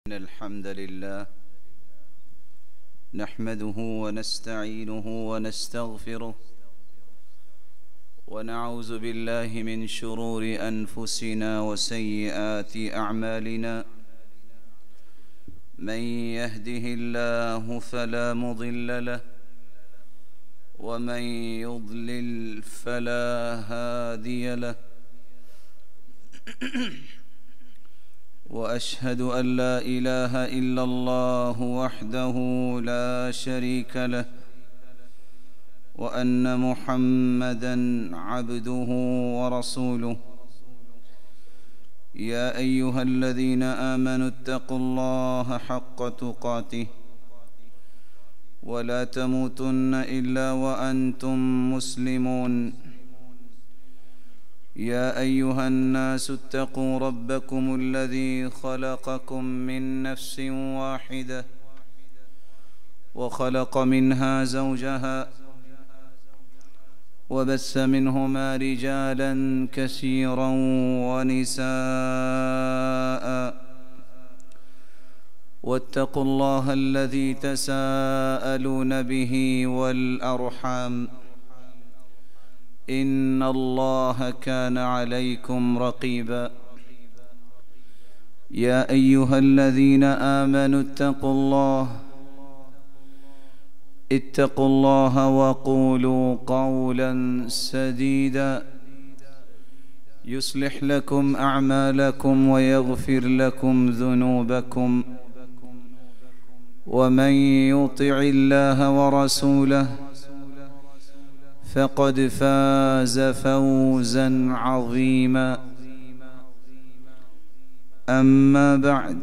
إن الحمد لله نحمده ونستعينه ونستغفره ونعوذ بالله من شرور أنفسنا وسيئات أعمالنا من يهده الله فلا مضل له ومن يضلل فلا هادي له وأشهد أن لا إله إلا الله وحده لا شريك له وأن محمدًا عبده ورسوله يا أيها الذين آمنوا اتقوا الله حق تقاته ولا تموتن إلا وأنتم مسلمون يا أيها الناس اتقوا ربكم الذي خلقكم من نفس واحدة وخلق منها زوجها وبث منهما رجالا كثيرا ونساء واتقوا الله الذي تساءلون به والأرحام إن الله كان عليكم رقيبا يا أيها الذين آمنوا اتقوا الله وقولوا قولا سديدا يصلح لكم أعمالكم ويغفر لكم ذنوبكم ومن يطع الله ورسوله فقد فاز فوزا عظيما أما بعد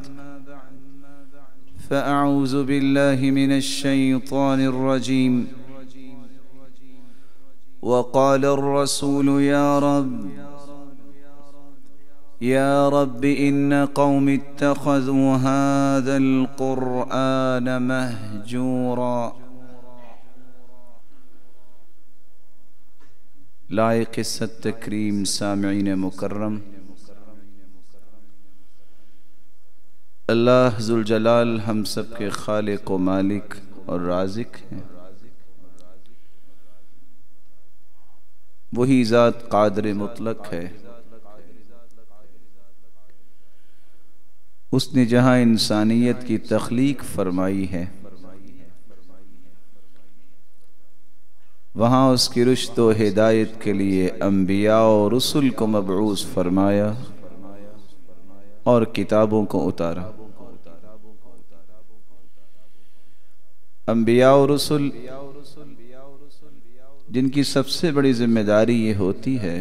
فأعوذ بالله من الشيطان الرجيم وقال الرسول يا رب إن قوم اتخذوا هذا القرآن مهجورا لائق ست تکریم سامعین مکرم، اللہ ذوالجلال ہم سب کے خالق و مالک اور رازق ہیں۔ وہی ذات قادر مطلق ہے۔ اس نے جہاں انسانیت کی تخلیق فرمائی ہے وہاں اس کی رشد و ہدایت کے لیے انبیاء و رسل کو مبعوث فرمایا اور کتابوں کو اتارا۔ انبیاء و رسل جن کی سب سے بڑی ذمہ داری یہ ہوتی ہے،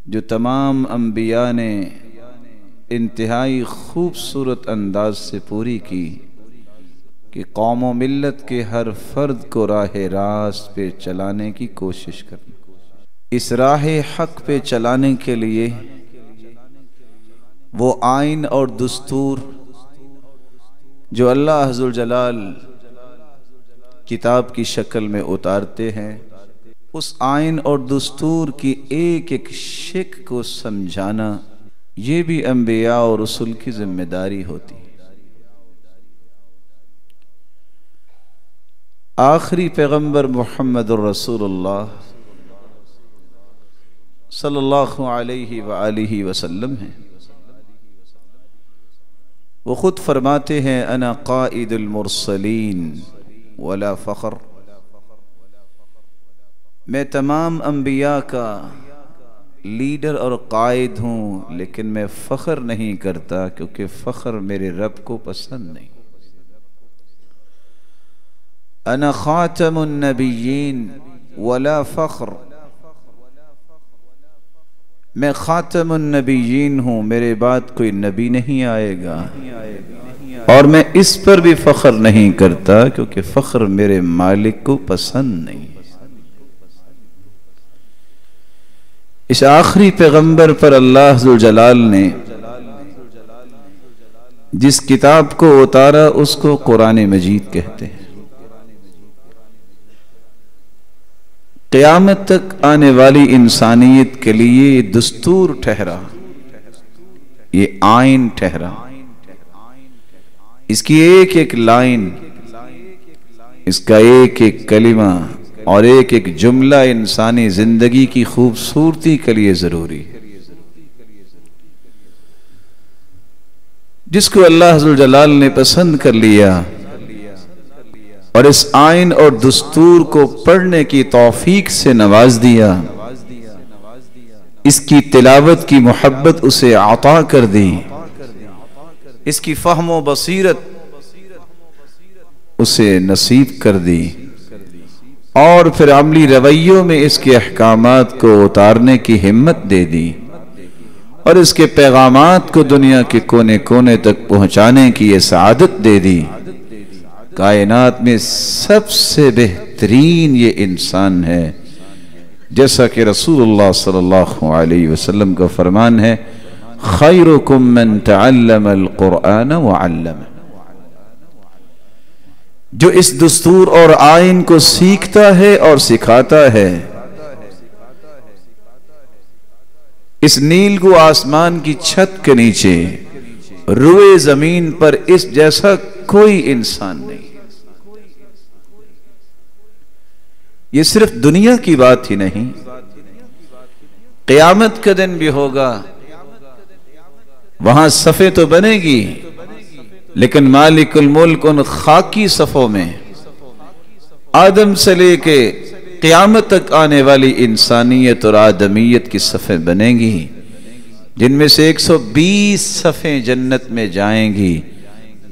جو تمام انبیاء نے انتہائی خوبصورت انداز سے پوری کی کہ قوم و ملت کے ہر فرد کو راہ راست پہ چلانے کی کوشش کرنا۔ اس راہ حق پہ چلانے کے لیے وہ آئین اور دستور جو اللہ ذوالجلال کتاب کی شکل میں اتارتے ہیں، اس آئین اور دستور کی ایک ایک شک کو سمجھانا یہ بھی انبیاء اور رسل کی ذمہ داری ہوتی ہے۔ آخری پیغمبر محمد الرسول اللہ صلی اللہ علیہ وآلہ وسلم ہیں۔ وہ خود فرماتے ہیں انا قائد المرسلین ولا فخر، میں تمام انبیاء کا لیڈر اور قائد ہوں، لیکن میں فخر نہیں کرتا کیونکہ فخر میرے رب کو پسند نہیں۔ انا خاتم النبیین ولا فخر، میں خاتم النبیین ہوں، میرے بعد کوئی نبی نہیں آئے گا، اور میں اس پر بھی فخر نہیں کرتا کیونکہ فخر میرے مالک کو پسند نہیں۔ اس آخری پیغمبر پر اللہ ذوالجلال نے جس کتاب کو اتارا اس کو قرآن مجید کہتے ہیں۔ قیامت تک آنے والی انسانیت کے لیے یہ دستور ٹھہرا، یہ آئین ٹھہرا، اس کی ایک ایک لائن، اس کا ایک ایک کلمہ اور ایک ایک جملہ انسانی زندگی کی خوبصورتی کے لیے ضروری ہے۔ جس کو اللہ عز و جلال نے پسند کر لیا اور اس آئین اور دستور کو پڑھنے کی توفیق سے نواز دیا، اس کی تلاوت کی محبت اسے عطا کر دی، اس کی فہم و بصیرت اسے نصیب کر دی، اور پھر عملی رویوں میں اس کے احکامات کو اتارنے کی ہمت دے دی، اور اس کے پیغامات کو دنیا کے کونے کونے تک پہنچانے کی یہ سعادت دے دی۔ کائنات میں سب سے بہترین یہ انسان ہے، جیسا کہ رسول اللہ صلی اللہ علیہ وسلم کا فرمان ہے، خیرکم من تعلم القرآن وعلمہ، جو اس دستور اور آئین کو سیکھتا ہے اور سکھاتا ہے۔ اس نیل کو آسمان کی چھت کے نیچے روئے زمین پر اس جیسا کوئی انسان نہیں۔ یہ صرف دنیا کی بات ہی نہیں، قیامت کا دن بھی ہوگا، وہاں صفیں تو بنے گی، لیکن مالک الملک ان خاکی صفوں میں آدم سے لے کے قیامت تک آنے والی انسانیت اور آدمیت کی صفیں بنیں گی، جن میں سے 120 صفیں جنت میں جائیں گی،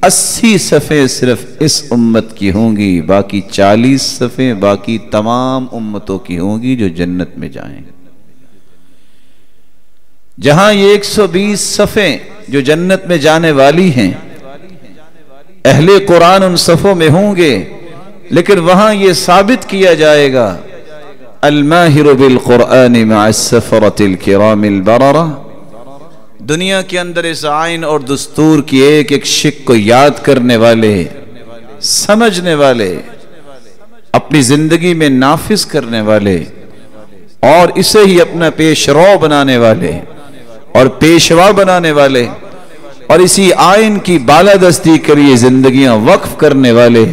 80 صفیں صرف اس امت کی ہوں گی، باقی 40 صفیں باقی تمام امتوں کی ہوں گی جو جنت میں جائیں گی۔ جہاں یہ 120 صفیں جو جنت میں جانے والی ہیں، اہل قرآن ان صفوں میں ہوں گے، لیکن وہاں یہ ثابت کیا جائے گا، الماہر بالقرآن مع السفرۃ الکرام البررہ۔ دنیا کے اندر اس آئین اور دستور کی ایک ایک شق کو یاد کرنے والے، سمجھنے والے، اپنی زندگی میں نافذ کرنے والے، اور اسے ہی اپنا پیش رو بنانے والے اور پیشوا بنانے والے، اور اسی آئین کی بالادستی کے لیے زندگیاں وقف کرنے والے،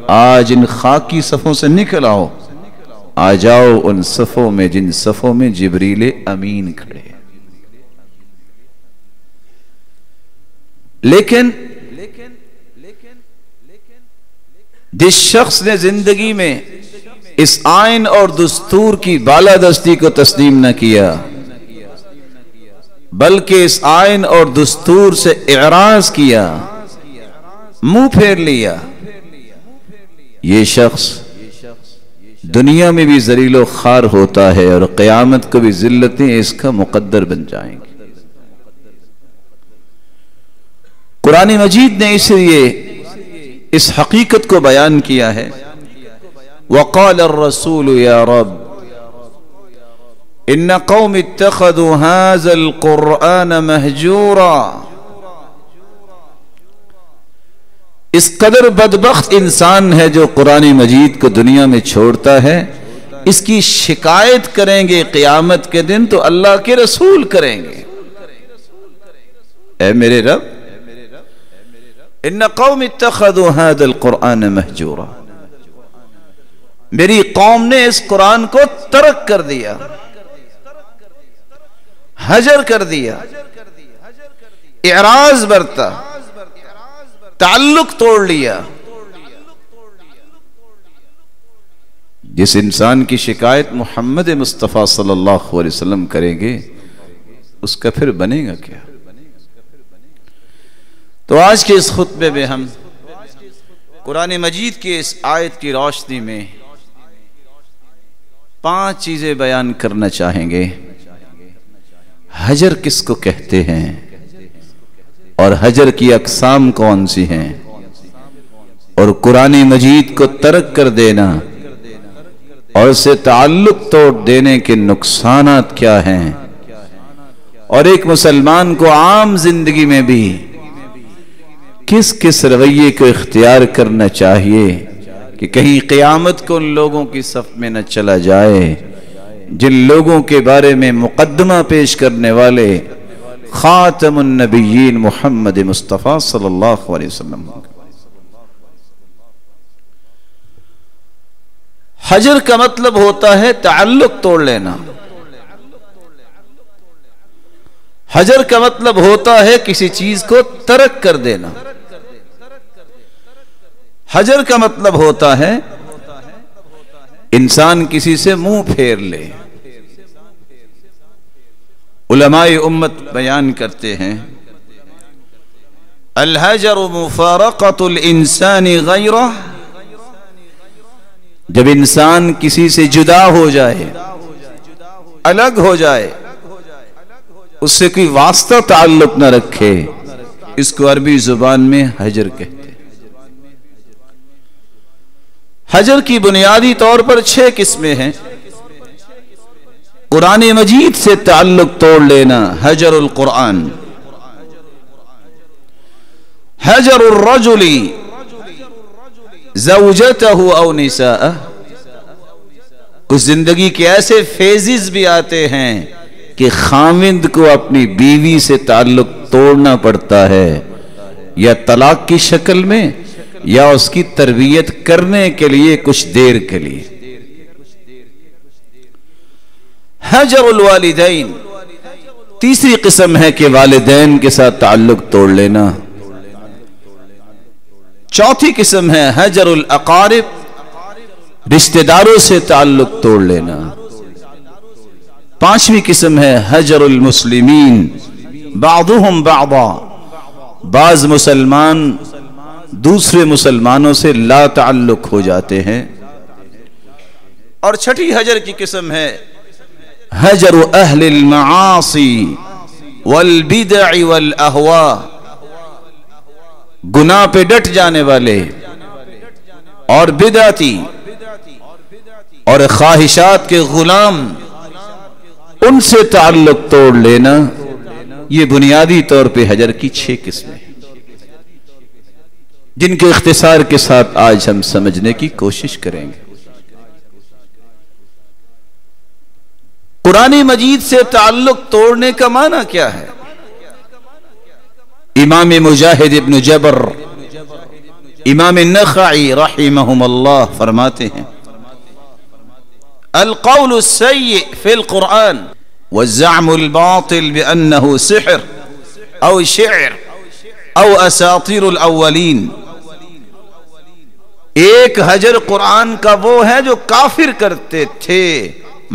آج ان خاکی صفوں سے نکل آؤ، آ جاؤ ان صفوں میں جن صفوں میں جبریل امین کھڑے۔ لیکن جس شخص نے زندگی میں اس آئین اور دستور کی بالادستی کو تسلیم نہ کیا، بلکہ اس آئین اور دستور سے اعراض کیا، منہ پھیر لیا، یہ شخص دنیا میں بھی ذلیل و خوار ہوتا ہے اور قیامت کو بھی ذلتیں اس کا مقدر بن جائیں گی۔ قرآن مجید نے اس لیے اس حقیقت کو بیان کیا ہے، وَقَالَ الرَّسُولُ يَا رَبِّ إِنَّ قَوْمِ اتَّخَذُوا هَذَا الْقُرْآنَ مَهْجُورًا۔ اس قدر بدبخت انسان ہے جو قرآن مجید کو دنیا میں چھوڑتا ہے، اس کی شکایت کریں گے قیامت کے دن تو اللہ کے رسول کریں گے، اے میرے رب، ان قوم اتخذوا هذا القرآن مہجورا، میری قوم نے اس قرآن کو ترک کر دیا، حجر کر دیا، اعراض برتا، تعلق توڑ لیا۔ جس انسان کی شکایت محمد مصطفیٰ صلی اللہ علیہ وسلم کریں گے، اس کا پھر بنے گا کیا؟ تو آج کے اس خطبے میں ہم قرآن مجید کی اس آیت کی روشنی میں 5 چیزیں بیان کرنا چاہیں گے۔ حجر کس کو کہتے ہیں اور حجر کی اقسام کون سی ہیں، اور قرآن مجید کو ترک کر دینا اور اسے تعلق توڑ دینے کے نقصانات کیا ہیں، اور ایک مسلمان کو عام زندگی میں بھی کس کس رویے کو اختیار کرنا چاہیے کہ کہیں قیامت کو ان لوگوں کی صف میں نہ چلا جائے جن لوگوں کے بارے میں مقدمہ پیش کرنے والے خاتم النبیین محمد مصطفیٰ صلی اللہ علیہ وسلم ہوں گے۔ حجر کا مطلب ہوتا ہے تعلق توڑ لینا، حجر کا مطلب ہوتا ہے کسی چیز کو ترک کر دینا، حجر کا مطلب ہوتا ہے انسان کسی سے منہ پھیر لے۔ علماء امت بیان کرتے ہیں الحجر مفارقۃ الانسان غیرہ، جب انسان کسی سے جدا ہو جائے، الگ ہو جائے، اس سے کوئی واسطہ تعلق نہ رکھے، اس کو عربی زبان میں حجر کہتے ہیں۔ حجر کی بنیادی طور پر 6 قسمیں ہیں۔ قرآن مجید سے تعلق توڑ لینا، حجر القرآن، حجر الرجل زوجتہ او نساء، کچھ زندگی کے ایسے فیزز بھی آتے ہیں کہ خاوند کو اپنی بیوی سے تعلق توڑنا پڑتا ہے، یا طلاق کی شکل میں یا اس کی تربیت کرنے کے لیے کچھ دیر کے لیے۔ حجر الوالدین، تیسری قسم ہے کہ والدین کے ساتھ تعلق توڑ لینا۔ چوتھی قسم ہے حجر الاقارب، رشتہ داروں سے تعلق توڑ لینا۔ پانچویں قسم ہے حجر المسلمین، بعضهم بعضا، بعض مسلمان دوسرے مسلمانوں سے لا تعلق ہو جاتے ہیں۔ اور چھٹی حجر کی قسم ہے حجر اہل المعاصی والبدع والاہواء، گناہ پہ ڈٹ جانے والے اور بدعتی اور خواہشات کے غلام، ان سے تعلق توڑ لینا۔ یہ بنیادی طور پہ حجر کی 6 قسمیں ہیں، جن کے اختصار کے ساتھ آج ہم سمجھنے کی کوشش کریں گے۔ قرآن مجید سے تعلق توڑنے کا معنی کیا ہے؟ امام مجاہد ابن جبر، امام نخعی رحمہم اللہ فرماتے ہیں القول السیء فی القرآن والزعم الباطل بأنه سحر او شعر او اساطیر الاولین۔ ایک حجر قرآن کا وہ ہے جو کافر کرتے تھے،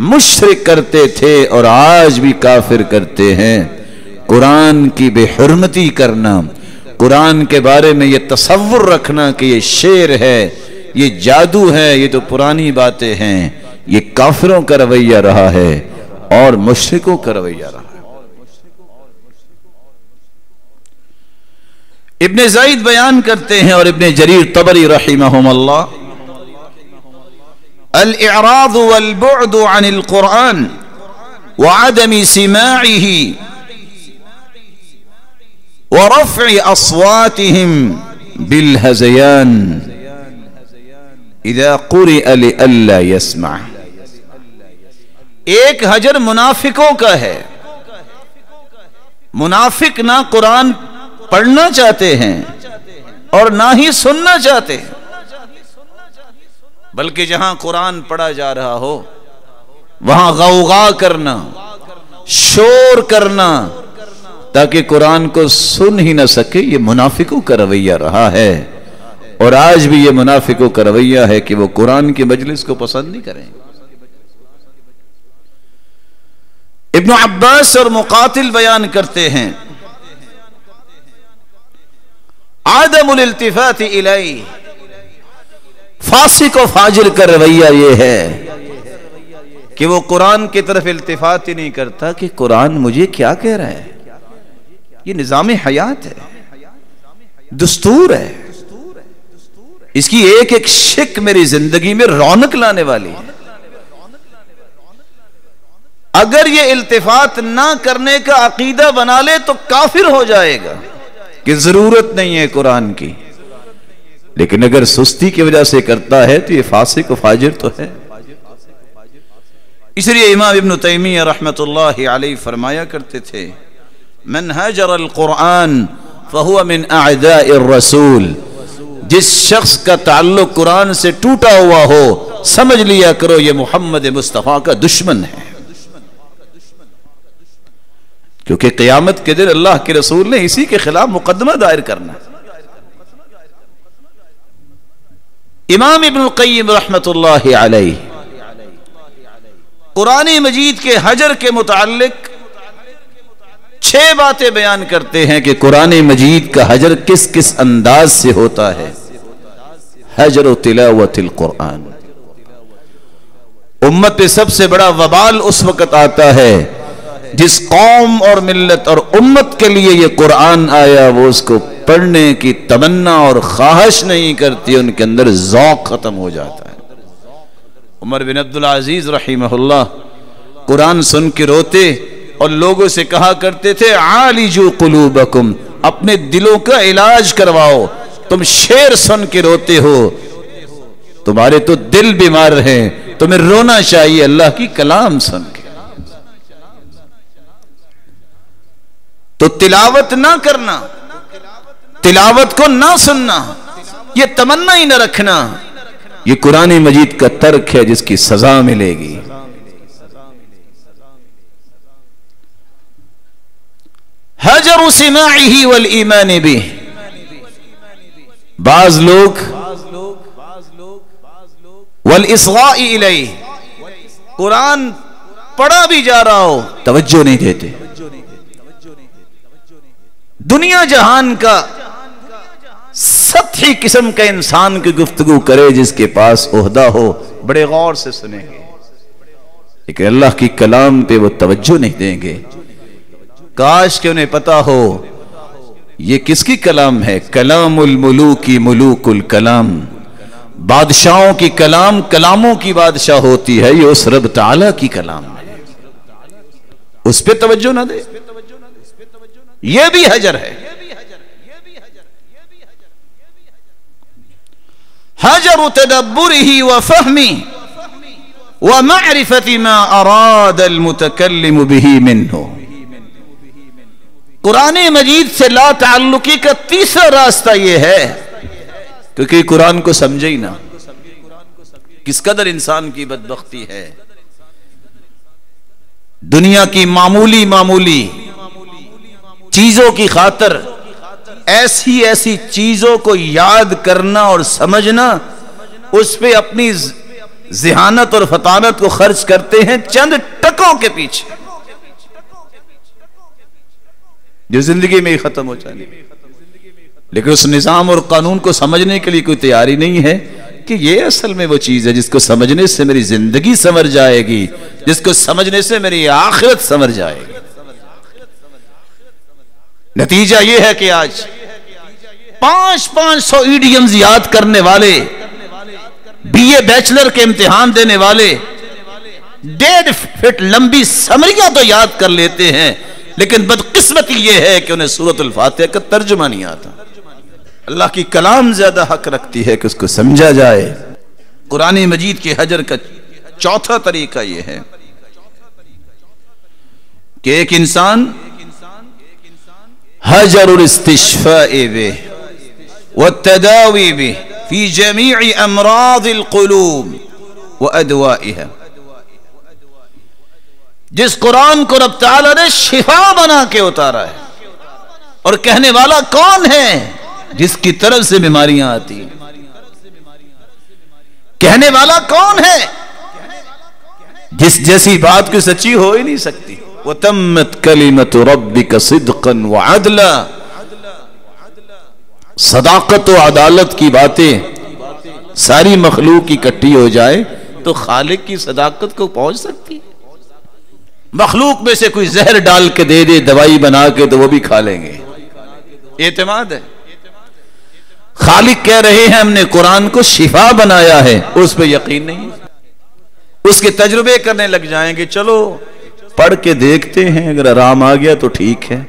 مشرک کرتے تھے اور آج بھی کافر کرتے ہیں، قرآن کی بے حرمتی کرنا، قرآن کے بارے میں یہ تصور رکھنا کہ یہ شعر ہے، یہ جادو ہے، یہ تو پرانی باتیں ہیں، یہ کافروں کا رویہ رہا ہے اور مشرکوں کا رویہ رہا ہے۔ ابن زید بیان کرتے ہیں اور ابن جریر طبری رحمہم اللہ الاعراض والبعد عن القرآن وعدم سماعه ورفع اصواتهم بالهذيان اذا قرئ لئلا يسمع۔ ایک حجر منافقوں کا ہے، منافق نہ قرآن پڑھنا چاہتے ہیں اور نہ ہی سننا چاہتے ہیں، بلکہ جہاں قرآن پڑھا جا رہا ہو وہاں غوغا کرنا، شور کرنا تاکہ قرآن کو سن ہی نہ سکے، یہ منافقوں کا رویہ رہا ہے، اور آج بھی یہ منافقوں کا رویہ ہے کہ وہ قرآن کی مجلس کو پسند نہیں کریں۔ ابن عباس اور مقاتل بیان کرتے ہیں عدم الالتفات الیہ، فاسق و فاجر کا رویہ یہ ہے کہ وہ قرآن کی طرف التفات ہی نہیں کرتا کہ قرآن مجھے کیا کہہ رہا ہے۔ یہ نظام حیات ہے، دستور ہے، اس کی ایک ایک شک میری زندگی میں رونق لانے والی ہے۔ اگر یہ التفات نہ کرنے کا عقیدہ بنا لے تو کافر ہو جائے گا کہ ضرورت نہیں ہے قرآن کی، لیکن اگر سستی کی وجہ سے کرتا ہے تو یہ فاسق و فاجر تو ہے۔ اس لیے امام ابن تیمیہ رحمت اللہ علیہ فرمایا کرتے تھے من هجر القرآن فهو من اعداء الرسول، جس شخص کا تعلق قرآن سے ٹوٹا ہوا ہو سمجھ لیا کرو یہ محمد مصطفیٰ کا دشمن ہے، کیونکہ قیامت کے دن اللہ کے رسول نے اسی کے خلاف مقدمہ دائر کرنا ہے۔ امام ابن القیم رحمت اللہ علیہ قرآن مجید کے حجر کے متعلق 6 باتیں بیان کرتے ہیں کہ قرآن مجید کا حجر کس کس انداز سے ہوتا ہے۔ حجر و تلاوت القرآن، امت پہ سب سے بڑا وبال اس وقت آتا ہے جس قوم اور ملت اور امت کے لیے یہ قرآن آیا وہ اس کو پڑھنے کی تمنا اور خواہش نہیں کرتی، ان کے اندر ذوق ختم ہو جاتا ہے۔ عمر بن عبدالعزیز رحمہ اللہ قرآن سن کے روتے اور لوگوں سے کہا کرتے تھے عالجو قلوبکم، اپنے دلوں کا علاج کرواؤ، تم شعر سن کے روتے ہو، تمہارے تو دل بیمار ہیں، تمہیں رونا چاہیے اللہ کی کلام سن کے۔ تو تلاوت نہ کرنا، تلاوت کو نہ سننا، یہ تمنا ہی نہ رکھنا، یہ قرآن مجید کا ترک ہے جس کی سزا ملے گی۔ حجر سماعه والایمان به، بعض لوگ والاصغاء الیہ، قرآن پڑھا بھی جا رہا ہو توجہ نہیں دیتے، دنیا جہان کا سطحی قسم کا انسان کی گفتگو کرے جس کے پاس عہدہ ہو بڑے غور سے سنیں گے، لیکن اللہ کی کلام پہ وہ توجہ نہیں دیں گے۔ کاش کہ انہیں پتا ہو یہ کس کی کلام ہے، کلام الملوک ملوک الکلام، بادشاہوں کی کلام کلاموں کی بادشاہ ہوتی ہے، یہ اس رب تعالی کی کلام ہے، اس پہ توجہ نہ دے، یہ بھی حجر ہے۔ حجر تدبره وفهمه ومعرفة ما اراد المتكلم به منه، قرآن مجید سے لا تعلقی کا تیسرا راستہ یہ ہے کیونکہ قرآن کو سمجھے ہی نہ۔ کس قدر انسان کی بدبختی ہے، دنیا کی معمولی چیزوں کی خاطر ایسی چیزوں کو یاد کرنا اور سمجھنا، اس پہ اپنی ذہانت اور فطانت کو خرچ کرتے ہیں چند ٹکوں کے پیچھے، جو زندگی میں ہی ختم ہو جائے، لیکن اس نظام اور قانون کو سمجھنے کے لیے کوئی تیاری نہیں ہے کہ یہ اصل میں وہ چیز ہے جس کو سمجھنے سے میری زندگی سنور جائے گی، جس کو سمجھنے سے میری آخرت سنور جائے گی۔ نتیجہ یہ ہے کہ آج 500 ایڈیمز یاد کرنے والے، بی اے بیچلر کے امتحان دینے والے 1.5 فٹ لمبی سمریاں تو یاد کر لیتے ہیں، لیکن بدقسمتی یہ ہے کہ انہیں سورۃ الفاتحہ کا ترجمہ نہیں آتا۔ اللہ کی کلام زیادہ حق رکھتی ہے کہ اس کو سمجھا جائے۔ قرآن مجید کے حجر کا چوتھا طریقہ یہ ہے کہ ایک انسان حجر الاستشفاء به والتداوی به فی جمیع امراض القلوب وادوائها، جس قرآن کو رب تعالیٰ نے شفا بنا کے اتارا ہے، اور کہنے والا کون ہے؟ جس کی طرف سے بیماریاں آتی ہیں۔ کہنے والا کون ہے؟ جس جیسی بات کو سچی ہو ہی نہیں سکتی۔ وَتَمَّتْ كَلِمَةُ رَبِّكَ صِدْقًا وَعَدْلًا، صداقت و عدالت کی باتیں ساری مخلوق کی اکٹھی ہو جائے تو خالق کی صداقت کو پہنچ سکتی ہے؟ مخلوق میں سے کوئی زہر ڈال کے دے دے دوائی بنا کے تو وہ بھی کھا لیں گے، اعتماد ہے۔ خالق کہہ رہے ہیں ہم نے قرآن کو شفا بنایا ہے، اس پہ یقین نہیں، اس کے تجربے کرنے لگ جائیں گے، چلو پڑھ کے دیکھتے ہیں، اگر آرام آ گیا تو ٹھیک ہے۔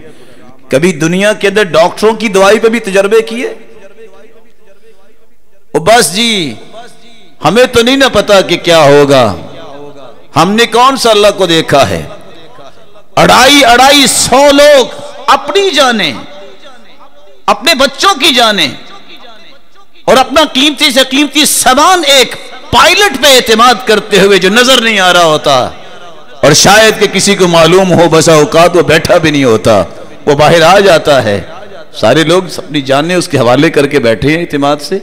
کبھی دنیا کے اندر ڈاکٹروں کی دوائی پہ بھی تجربے کیے؟ بس جی ہمیں تو نہیں نہ پتا کہ کیا ہوگا، ہم نے کون سا اللہ کو دیکھا ہے؟ 250 لوگ اپنی جانیں، اپنے بچوں کی جانیں اور اپنا قیمتی سے قیمتی سامان ایک پائلٹ پہ اعتماد کرتے ہوئے جو نظر نہیں آ رہا ہوتا، اور شاید کہ کسی کو معلوم ہو بسا اوقات وہ بیٹھا بھی نہیں ہوتا، وہ باہر آ جاتا ہے، سارے لوگ اپنی جانیں اس کے حوالے کر کے بیٹھے ہیں اعتماد سے،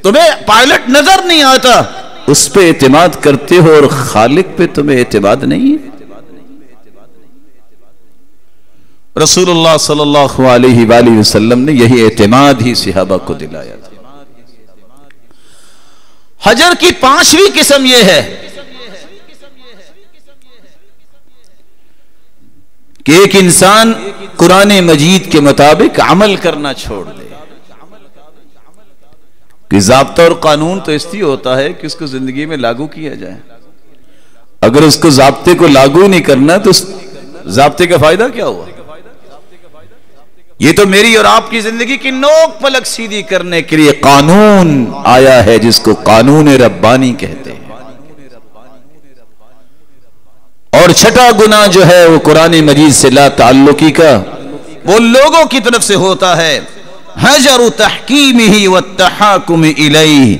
تمہیں پائلٹ نظر نہیں آتا، اس پہ اعتماد کرتے ہو اور خالق پہ تمہیں اعتماد نہیں ہے۔ رسول اللہ صلی اللہ علیہ وآلہ وسلم نے یہی اعتماد ہی صحابہ کو دلایا تھا۔ حجر کی 5ویں قسم یہ ہے کہ ایک انسان قرآن مجید کے مطابق عمل کرنا چھوڑ دے۔ کہ ضابطہ اور قانون تو اس لیے ہوتا ہے کہ اس کو زندگی میں لاگو کیا جائے، اگر اس کو ضابطے کو لاگو نہیں کرنا تو اس ضابطے کا فائدہ کیا ہوا؟ یہ تو میری اور آپ کی زندگی کی نوک پلک سیدھی کرنے کے لیے قانون آیا ہے جس کو قانون ربانی کہتے ہیں۔ اور چھٹا گناہ جو ہے وہ قرآن مجید سے لا تعلقی کا وہ لوگوں کی طرف سے ہوتا ہے، حجر تحکیمہ والتحاکم الیہ۔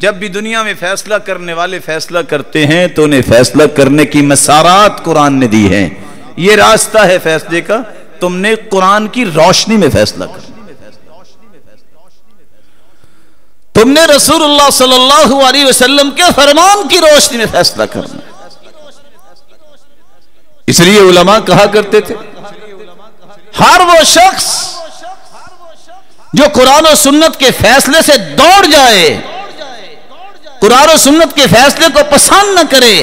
جب بھی دنیا میں فیصلہ کرنے والے فیصلہ کرتے ہیں تو انہیں فیصلہ کرنے کی مسارات قرآن نے دی ہیں، یہ راستہ ہے فیصلے کا، تم نے قرآن کی روشنی میں فیصلہ کرنا، تم نے رسول اللہ صلی اللہ علیہ وسلم کے فرمان کی روشنی میں فیصلہ کرنا۔ اس لیے علماء کہا کرتے تھے ہر وہ شخص جو قرآن و سنت کے فیصلے سے دوڑ جائے، قرآن و سنت کے فیصلے کو پسند نہ کرے،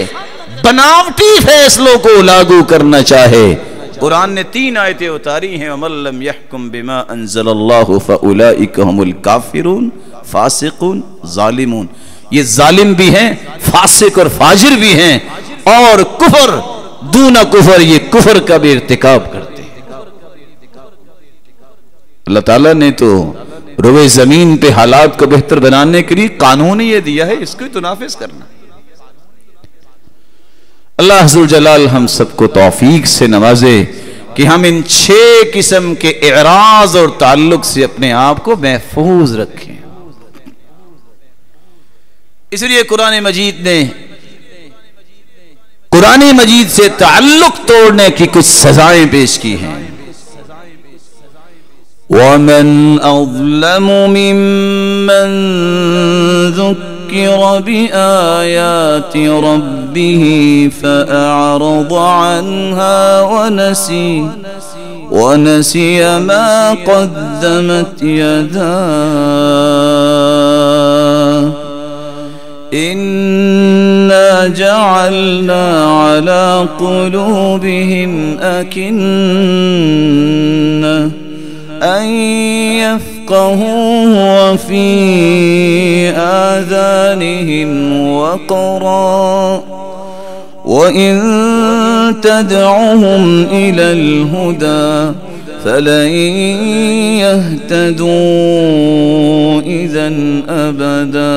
بناوٹی فیصلوں کو لاگو کرنا چاہے، قرآن نے 3 آیتیں اتاری ہیں، وَمَن لَّمْ يَحْكُم بِمَا أَنزَلَ اللَّهُ فَأُولَئِكَ هُمُ الْكَافِرُونَ فاسقون ظالمون۔ یہ ظالم بھی ہیں، فاسق اور فاجر بھی ہیں، اور کفر دون کفر، یہ کفر کا بھی ارتکاب کرتے ہیں۔ اللہ تعالیٰ نے تو روئے زمین پہ حالات کو بہتر بنانے کے لیے قانون یہ دیا ہے، اس کو تو نافذ کرنا۔ اللہ عز و جلال ہم سب کو توفیق سے نوازے کہ ہم ان 6 قسم کے اعراض اور تعلق سے اپنے آپ کو محفوظ رکھیں۔ اس لیے قرآن مجید نے قرآن مجید سے تعلق توڑنے کی کچھ سزائیں پیش کی ہیں۔ وَمَنْ أَظْلَمُ مِمَّنْ ذُكِّرَ بِآيَاتِ رَبِّهِ فَأَعْرَضَ عَنْهَا وَنَسِيَ مَا قَدَّمَتْ يَدَاهُ إِنَّا جَعَلْنَا عَلَى قُلُوبِهِمْ أَكِنَّةً أَن يَفْقَهُوهُ وَفِي آذَانِهِمْ وَقْرًا وَإِن تَدْعُهُمْ إِلَى الْهُدَى فَلَن يَهْتَدُوا إِذًا أَبَدًا۔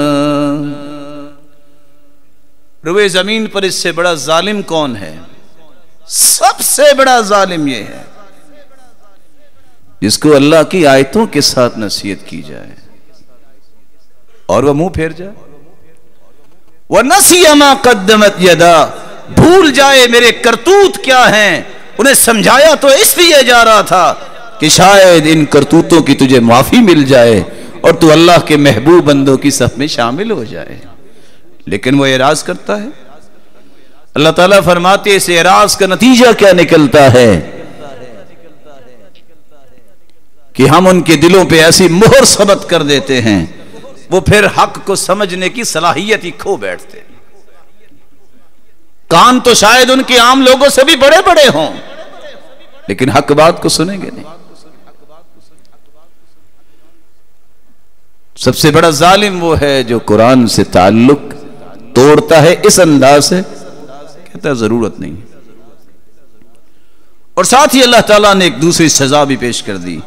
روئے زمین پر اس سے بڑا ظالم کون ہے؟ سب سے بڑا ظالم یہ ہے جس کو اللہ کی آیتوں کے ساتھ نصیحت کی جائے اور وہ منہ پھیر جائے۔ وَنَسِيَ مَا قَدَّمَتْ يَدَاهُ، بھول جائے میرے کرتوت کیا ہیں، انہیں سمجھایا تو اس لیے جا رہا تھا کہ شاید ان کرتوتوں کی تجھے معافی مل جائے اور تو اللہ کے محبوب بندوں کی صف میں شامل ہو جائے، لیکن وہ اعراض کرتا ہے۔ اللہ تعالیٰ فرماتے اس اعراض کا نتیجہ کیا نکلتا ہے کہ ہم ان کے دلوں پہ ایسی مہر ثبت کر دیتے ہیں، وہ پھر حق کو سمجھنے کی صلاحیت ہی کھو بیٹھتے ہیں۔ کان تو شاید ان کے عام لوگوں سے بھی بڑے بڑے ہوں، لیکن حق بات کو سنیں گے نہیں۔ سب سے بڑا ظالم وہ ہے جو قرآن سے تعلق توڑتا ہے اس انداز سے، کہتا ہے ضرورت نہیں۔ اور ساتھ ہی اللہ تعالیٰ نے ایک دوسری سزا بھی پیش کر دی،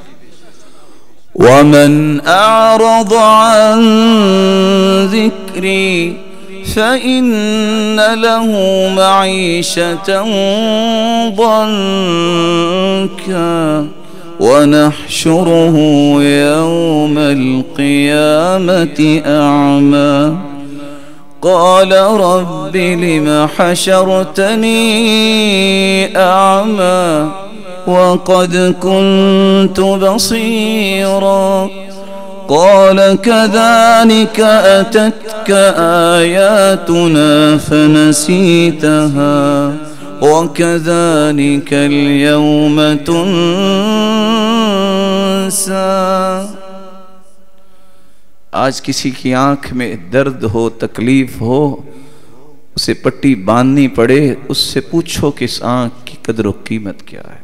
وَمَنْ أَعْرَضَ عَنْ ذِكْرِي فإن له معيشة ضنكا ونحشره يوم القيامة أعمى قال رب لم حشرتني أعمى وقد كنت بصيرا قال كذلك أتتك آياتنا فنسيتها وكذلك اليوم تنسى۔ آج کسی کی آنکھ میں درد ہو، تکلیف ہو، اسے پٹی باندھنی پڑے، اس سے پوچھو کہ اس آنکھ کی قدر و قیمت کیا ہے۔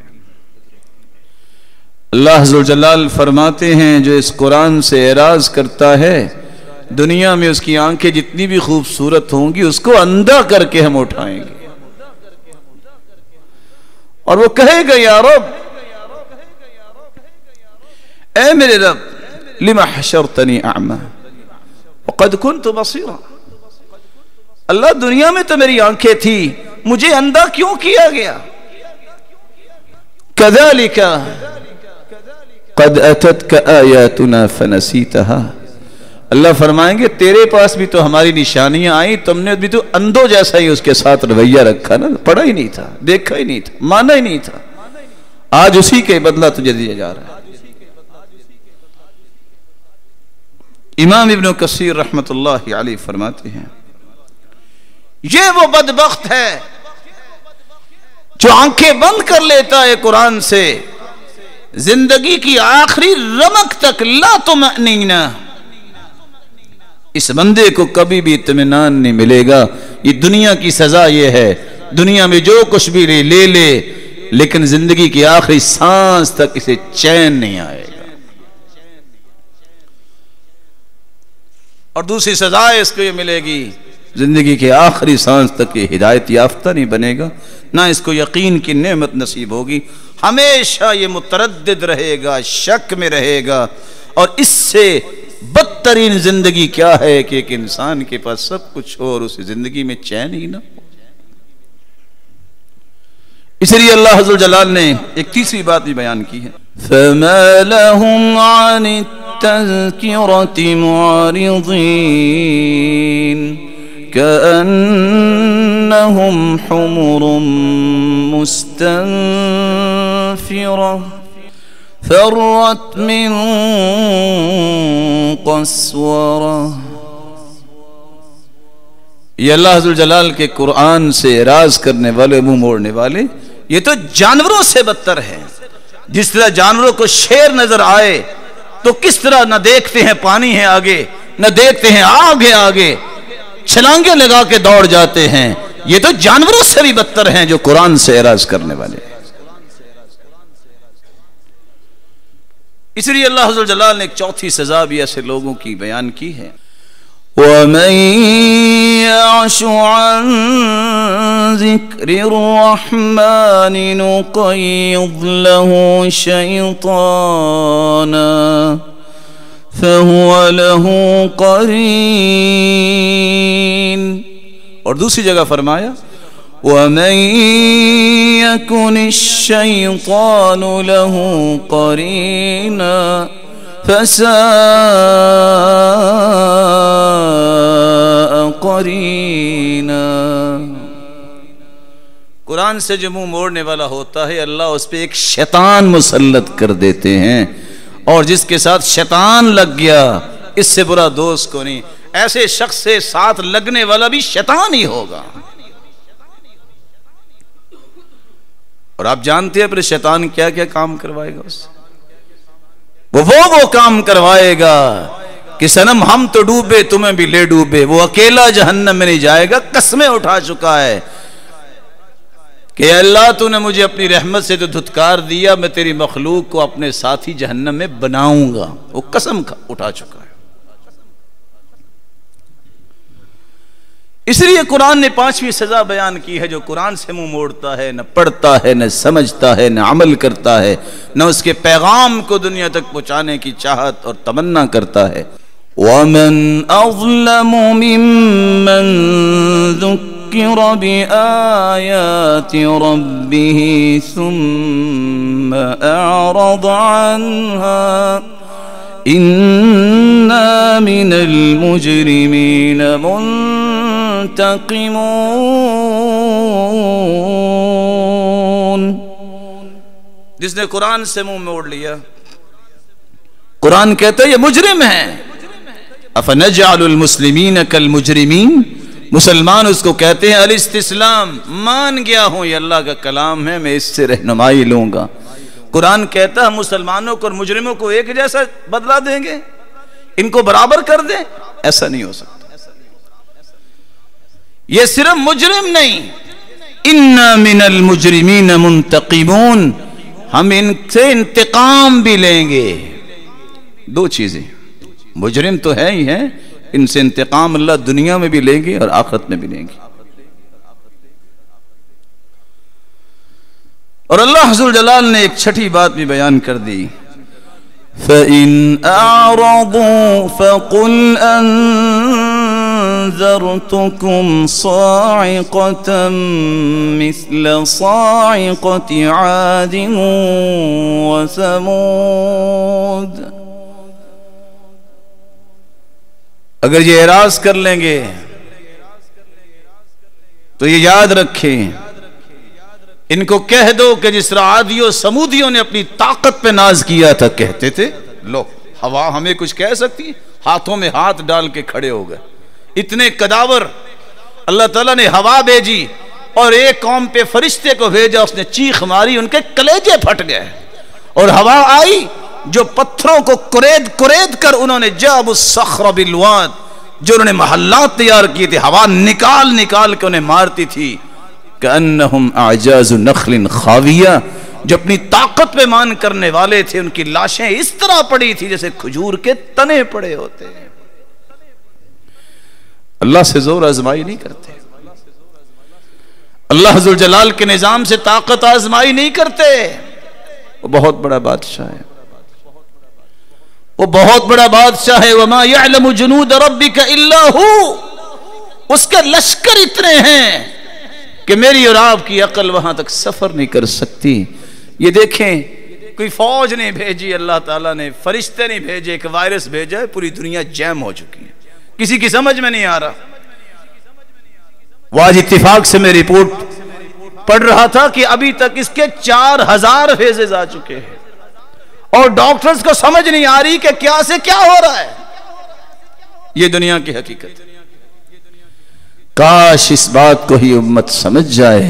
اللہ عز و جلال فرماتے ہیں جو اس قرآن سے اعراض کرتا ہے دنیا میں اس کی آنکھیں جتنی بھی خوبصورت ہوں گی اس کو اندھا کر کے ہم اٹھائیں گے، اور وہ کہے گا یا رب، اے میرے رب، لما حشرتنی اعمی وقد كنت بصیرا، اللہ دنیا میں تو میری آنکھیں تھی، مجھے اندھا کیوں کیا گیا؟ كذلك قد اتتك آیاتنا فنسیتها، اللہ فرمائیں گے تیرے پاس بھی تو ہماری نشانیاں آئیں، تم نے بھی تو اندھوں جیسا ہی اس کے ساتھ رویہ رکھا نا، پڑھا ہی نہیں تھا، دیکھا ہی نہیں تھا، مانا ہی نہیں تھا، آج اسی کے بدلہ تجھے دیا جا رہا ہے۔ امام ابن کثیر رحمت اللہ علیہ فرماتے ہیں یہ وہ بدبخت ہے جو آنکھیں بند کر لیتا ہے قرآن سے، زندگی کی آخری رمق تک لا طمأنینہ، اس بندے کو کبھی بھی اطمینان نہیں ملے گا۔ یہ دنیا کی سزا یہ ہے، دنیا میں جو کچھ بھی لے لے لیکن زندگی کی آخری سانس تک اسے چین نہیں آئے گا، اور دوسری سزا اس کو یہ ملے گی زندگی کے آخری سانس تک یہ ہدایت یافتہ نہیں بنے گا، نہ اس کو یقین کی نعمت نصیب ہوگی، ہمیشہ یہ متردد رہے گا، شک میں رہے گا، اور اس سے بدترین زندگی کیا ہے کہ ایک انسان کے پاس سب کچھ ہو اور اسے زندگی میں چین ہی نہ ہو۔ اس لیے اللہ عز و جلال نے ایک تیسری بات بھی بیان کی ہے، فَمَا لَهُمْ عَنِ التَّذْكِرَةِ مُعْرِضِينَ كَأَنَّهُمْ حُمُرٌ مُسْتَنفِرَةٌ فَرَّتْ مِنْ قَسْوَرَةٍ۔ یہ اللہ عز و جلال کے قرآن سے اعراض کرنے والے، منہ موڑنے والے، یہ تو جانوروں سے بدتر ہے۔ جس طرح جانوروں کو شیر نظر آئے تو کس طرح نہ دیکھتے ہیں پانی ہے آگے، نہ دیکھتے ہیں آگ ہے آگے، چھلانگیں لگا کے دوڑ جاتے ہیں، یہ تو جانوروں سے بھی بدتر ہیں جو قرآن سے اعراض کرنے والے۔ اس لیے اللہ عز و جلال نے ایک چوتھی سزا بھی ایسے لوگوں کی بیان کی ہے، وَمَن يَعْشُ عَن ذِكْرِ الرَّحْمَنِ نُقَيِّضْ لَهُ شَيْطَانًا فَهُوَ لَهُ قَرِينٌ، اور دوسری جگہ فرمایا وَمَن يَكُنِ الشَّيْطَانُ لَهُ قَرِينًا فَسَاءَ قَرِينًا۔ قرآن سے جو منہ موڑنے والا ہوتا ہے اللہ اس پہ ایک شیطان مسلط کر دیتے ہیں، اور جس کے ساتھ شیطان لگ گیا اس سے برا دوست کو نہیں، ایسے شخص سے ساتھ لگنے والا بھی شیطان ہی ہوگا۔ اور آپ جانتے ہیں پھر شیطان کیا کیا کام کروائے گا اس سے؟ وہ کام کروائے گا کہ صنم ہم تو ڈوبے تمہیں بھی لے ڈوبے، وہ اکیلا جہنم میں نہیں جائے گا، قسمیں اٹھا چکا ہے کہ اللہ تو نے مجھے اپنی رحمت سے تو دھتکار دیا، میں تیری مخلوق کو اپنے ساتھی جہنم میں بناؤں گا، وہ قسم اٹھا چکا ہے۔ اس لیے قرآن نے پانچویں سزا بیان کی ہے، جو قرآن سے منہ موڑتا ہے، نہ پڑھتا ہے، نہ سمجھتا ہے، نہ عمل کرتا ہے، نہ اس کے پیغام کو دنیا تک پہنچانے کی چاہت اور تمنا کرتا ہے، ومن أظلم ممن ذكر بآيات ربه ثم أعرض عنها إنا من المجرمين منتقمون. جس نے قرآن سے منہ موڑ لیا، قرآن کہتا ہے یہ مجرم ہے. افنجعل المسلمین کالمجرمین، مسلمان اس کو کہتے ہیں الاستسلام، مان گیا ہوں یہ اللہ کا کلام ہے، میں اس سے رہنمائی لوں گا. قرآن کہتا ہے مسلمانوں کو اور مجرموں کو ایک جیسا بدلہ دیں گے، ان کو برابر کر دیں؟ ایسا نہیں ہو سکتا. یہ صرف مجرم نہیں، انا من المجرمین منتقمون، ہم ان سے انتقام بھی لیں گے. دو چیزیں، مجرم تو ہے ہی ہیں، ان سے انتقام اللہ دنیا میں بھی لیں گے اور آخرت میں بھی لیں گے. اور اللہ حضور جلال نے ایک چھٹی بات بھی بیان کر دی، فَإِنْ أَعْرَضُوا فَقُلْ أَنذَرْتُكُمْ صَاعِقَةً مِثْلَ صَاعِقَةِ عَادٍ وَثَمُودَ. اگر یہ اعراض کر لیں گے تو یہ یاد رکھیں، ان کو کہہ دو کہ جس طرح عادیوں سمودیوں نے اپنی طاقت پہ ناز کیا تھا، کہتے تھے لو ہوا ہمیں کچھ کہہ سکتی، ہاتھوں میں ہاتھ ڈال کے کھڑے ہو گئے. اتنے قداور اللہ تعالیٰ نے ہوا بھیجی اور ایک قوم پہ فرشتے کو بھیجا، اس نے چیخ ماری، ان کے کلیجے پھٹ گئے. اور ہوا آئی جو پتھروں کو کرید کر انہوں نے جاب الصخر بالواد، جو انہوں نے محلات تیار کیے تھے، ہوا نکال کے انہیں مارتی تھی. کأنہم اعجاز نخل خاویہ، جو اپنی طاقت پہ مان کرنے والے تھے ان کی لاشیں اس طرح پڑی تھی جیسے کھجور کے تنے پڑے ہوتے ہیں. اللہ سے زور آزمائی نہیں کرتے، اللہ ذو الجلال کے نظام سے طاقت آزمائی نہیں کرتے. وہ بہت بڑا بادشاہ ہے، وہ بہت بڑا بادشاہ ہے. وما يعلم جنود ربك الا هو، اس کے لشکر اتنے ہیں کہ میری اور آپ کی عقل وہاں تک سفر نہیں کر سکتی. یہ دیکھیں کوئی فوج نہیں بھیجی اللہ تعالیٰ نے، فرشتے نہیں بھیجے، ایک وائرس بھیجا ہے، پوری دنیا جیم ہو چکی ہے، کسی کی سمجھ میں نہیں آ رہا. وہ آج اتفاق سے میں رپورٹ پڑھ رہا تھا کہ ابھی تک اس کے 4000 فیزز آ چکے ہیں اور ڈاکٹرز کو سمجھ نہیں آ رہی کہ کیا سے کیا ہو رہا ہے. یہ دنیا کی حقیقت ہے. کاش اس بات کو ہی امت سمجھ جائے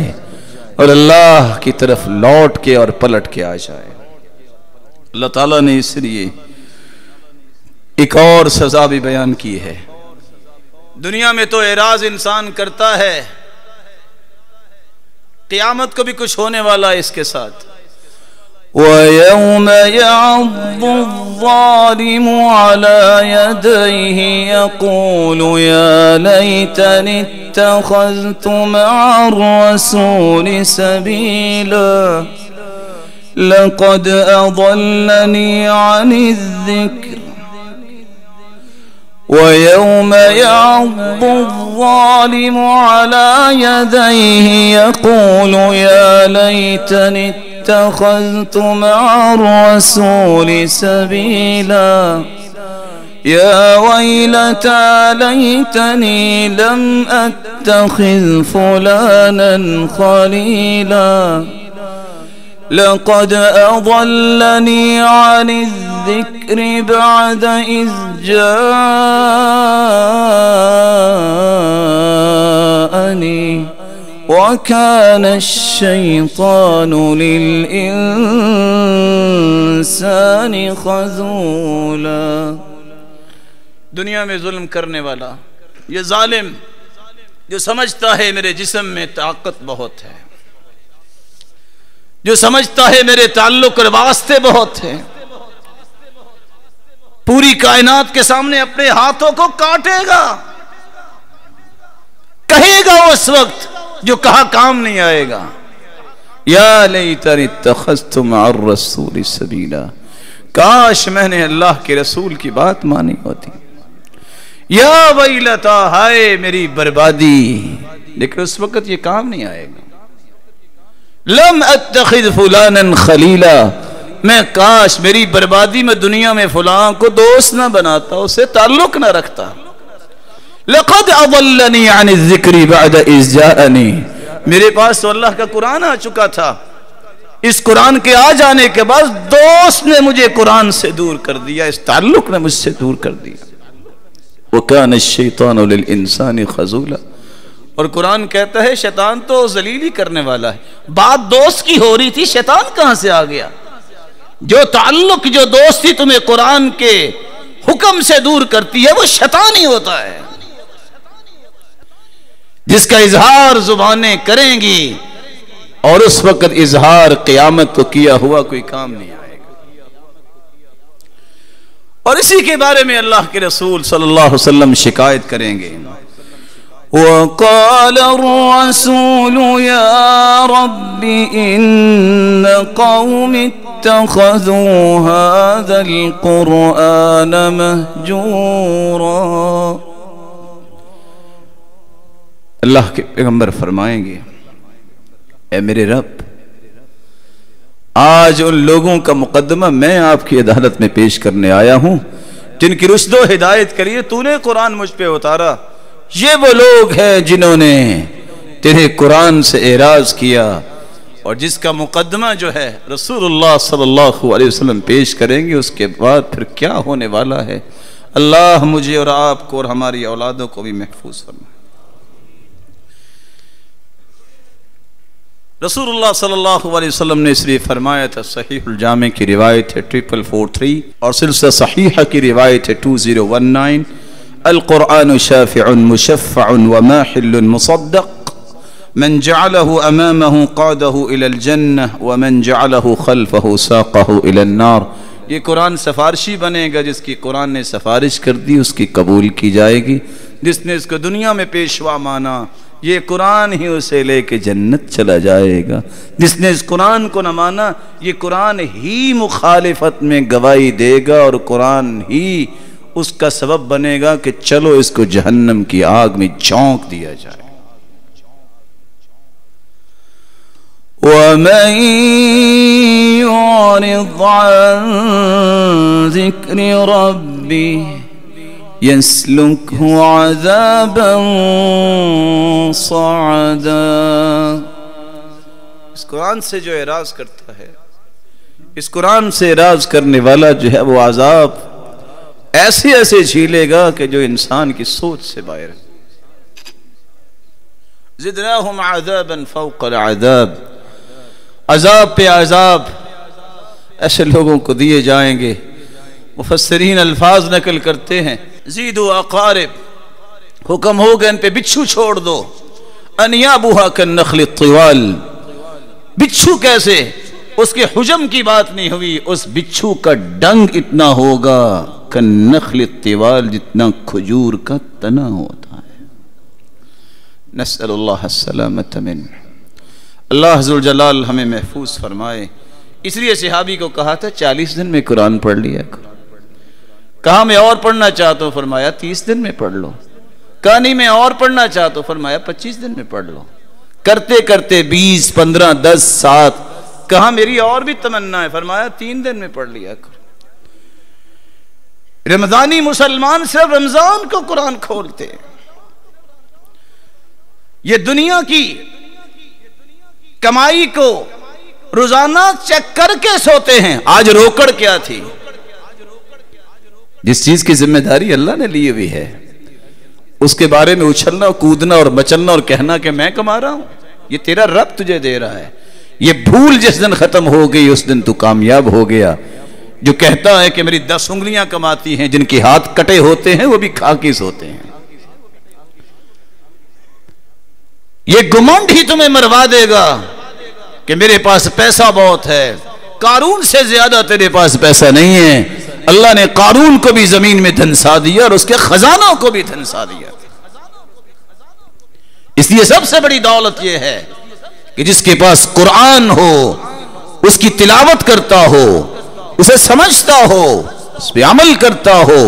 اور اللہ کی طرف لوٹ کے اور پلٹ کے آ جائے. اللہ تعالیٰ نے اس لیے ایک اور سزا بھی بیان کی ہے. دنیا میں تو اعراض انسان کرتا ہے، قیامت کو بھی کچھ ہونے والا ہے اس کے ساتھ. وَيَوْمَ يَعَضُّ الظَّالِمُ عَلَى يَدَيْهِ يَقُولُ يَا لَيْتَنِي اتَّخَذْتُ مَعَ الرَّسُولِ سَبِيلًا لَقَدْ أَضَلَّنِي عَنِ الذِّكْرِ. وَيَوْمَ يَعَضُّ الظَّالِمُ عَلَى يَدَيْهِ يَقُولُ يَا لَيْتَنِي اتخذت مع الرسول سبيلا يا ويلتى ليتني لم أتخذ فلانا خليلا لقد أضلني عن الذكر بعد إذ جاءني وَكَانَ الشَّيْطَانُ لِلْإِنسَانِ خَذُولًا. دنیا میں ظلم کرنے والا، یہ ظالم جو سمجھتا ہے میرے جسم میں طاقت بہت ہے، جو سمجھتا ہے میرے تعلق اور واسطے بہت ہیں، پوری کائنات کے سامنے اپنے ہاتھوں کو کاٹے گا، کہے گا اس وقت جو کہا کام نہیں آئے گا. یا لیتنی اتخذت مع الرسول سبیلا، کاش میں نے اللہ کے رسول کی بات مانی ہوتی. یا ویلتا، ہائے میری بربادی، لیکن اس وقت یہ کام نہیں آئے گا۔ لم اتخذ فلانا خلیلا، میں کاش میری بربادی میں دنیا میں فلاں کو دوست نہ بناتا، اسے تعلق نہ رکھتا۔ لقد اضلنی عن الذکر بعد اذ جاءنی، میرے پاس تو اللہ کا قرآن آ چکا تھا، اس قرآن کے آ جانے کے بعد دوست نے مجھے قرآن سے دور کر دیا، اس تعلق نے مجھ سے دور کر دیا۔ وَكَانَ الشَّيْطَانُ لِلْإِنسَانِ خَذُولًا، اور قرآن کہتا ہے شیطان تو ذلیلی کرنے والا ہے۔ بات دوست کی ہو رہی تھی، شیطان کہاں سے آ گیا؟ جو تعلق، جو دوستی تمہیں قرآن کے حکم سے دور کرتی ہے وہ شیطان ہی ہوتا ہے، جس کا اظہار زبانیں کریں گی اور اس وقت اظہار قیامت کو کیا ہوا کوئی کام نہیں آئے گا۔ اور اسی کے بارے میں اللہ کے رسول صلی اللہ علیہ وسلم شکایت کریں گے۔ وَقَالَ الرَّسُولُ يَا رَبِّ إِنَّ قَوْمِ اتَّخَذُوا هَذَا الْقُرْآنَ مَهْجُورًا، اللہ کے پیغمبر فرمائیں گے اے میرے رب، آج ان لوگوں کا مقدمہ میں آپ کی عدالت میں پیش کرنے آیا ہوں جن کی رشد و ہدایت کے لیے تو نے قرآن مجھ پہ اتارا۔ یہ وہ لوگ ہیں جنہوں نے تیرے قرآن سے اعراض کیا، اور جس کا مقدمہ جو ہے رسول اللہ صلی اللہ علیہ وسلم پیش کریں گے، اس کے بعد پھر کیا ہونے والا ہے۔ اللہ مجھے اور آپ کو اور ہماری اولادوں کو بھی محفوظ فرمائے۔ رسول اللہ صلی اللہ علیہ وسلم نے اس لیے فرمایا تھا، صحیح الجامع کی روایت ہے 4443 اور سلسلہ صحیحہ کی روایت ہے 2019، القرآن شافع مشفع وماحل مصدق، من جعله امامه قاده الى الجنہ ومن جعله خلفه ساقه الى النار۔ یہ قرآن سفارشی بنے گا، جس کی قرآن نے سفارش کر دی اس کی قبول کی جائے گی، جس نے اس کو دنیا میں پیشوا مانا یہ قرآن ہی اسے لے کے جنت چلا جائے گا، جس نے اس قرآن کو نہ مانا یہ قرآن ہی مخالفت میں گواہی دے گا، اور قرآن ہی اس کا سبب بنے گا کہ چلو اس کو جہنم کی آگ میں جھونک دیا جائے۔ وَمَن يُعْرِضْ عَن ذِكْرِ رَبِّهِ يَسْلُكْهُ عَذَابًا صَعَدًا، اس قرآن سے جو اعراض کرتا ہے، اس قرآن سے اعراض کرنے والا جو ہے وہ عذاب ایسے ایسے جھیلے گا کہ جو انسان کی سوچ سے باہر ہے۔ زدناہم عذابا فوق العذاب، عذاب پہ عذاب ایسے لوگوں کو دیے جائیں گے۔ مفسرین الفاظ نقل کرتے ہیں، زیدو اقارب، حکم ہوگا ان پہ بچھو چھوڑ دو، انیابوہا کالنخل الطوال، بچھو کیسے؟ اس کے حجم کی بات نہیں ہوئی، اس بچھو کا ڈنگ اتنا ہوگا کالنخل الطوال، جتنا کھجور کا تنا ہوتا ہے۔ نسأل اللہ السلامت من، اللہ ذوالجلال ہمیں محفوظ فرمائے۔ اس لیے صحابی کو کہا تھا 40 دن میں قرآن پڑھ لیا کرو، کہا میں اور پڑھنا چاہتا ہوں، فرمایا 30 دن میں پڑھ لو، کہا نہیں میں اور پڑھنا چاہتا ہوں، فرمایا 25 دن میں پڑھ لو، کرتے کرتے 20 15 10 7، کہا میری اور بھی تمنا ہے، فرمایا 3 دن میں پڑھ لیا کرو۔ رمضانی مسلمان صرف رمضان کو قرآن کھولتے، یہ دنیا کی کمائی کو روزانہ چیک کر کے سوتے ہیں۔ آج روکڑ کیا تھی؟ جس چیز کی ذمہ داری اللہ نے لی ہوئی ہے اس کے بارے میں اچھلنا کودنا اور مچلنا اور کہنا کہ میں کما رہا ہوں، یہ تیرا رب تجھے دے رہا ہے۔ یہ بھول جس دن ختم ہو گئی اس دن تو کامیاب ہو گیا۔ جو کہتا ہے کہ میری 10 انگلیاں کماتی ہیں، جن کے ہاتھ کٹے ہوتے ہیں وہ بھی کھا کے سوتے ہیں، یہ گمنڈ ہی تمہیں مروا دے گا کہ میرے پاس پیسہ بہت ہے۔ قارون سے زیادہ تیرے پاس پیسہ نہیں ہے۔ اللہ نے قارون کو بھی زمین میں دھنسا دیا اور اس کے خزانوں کو بھی دھنسا دیا۔ اس لیے سب سے بڑی دولت یہ ہے کہ جس کے پاس قرآن ہو، اس کی تلاوت کرتا ہو، اسے سمجھتا ہو، اس پہ عمل کرتا ہو،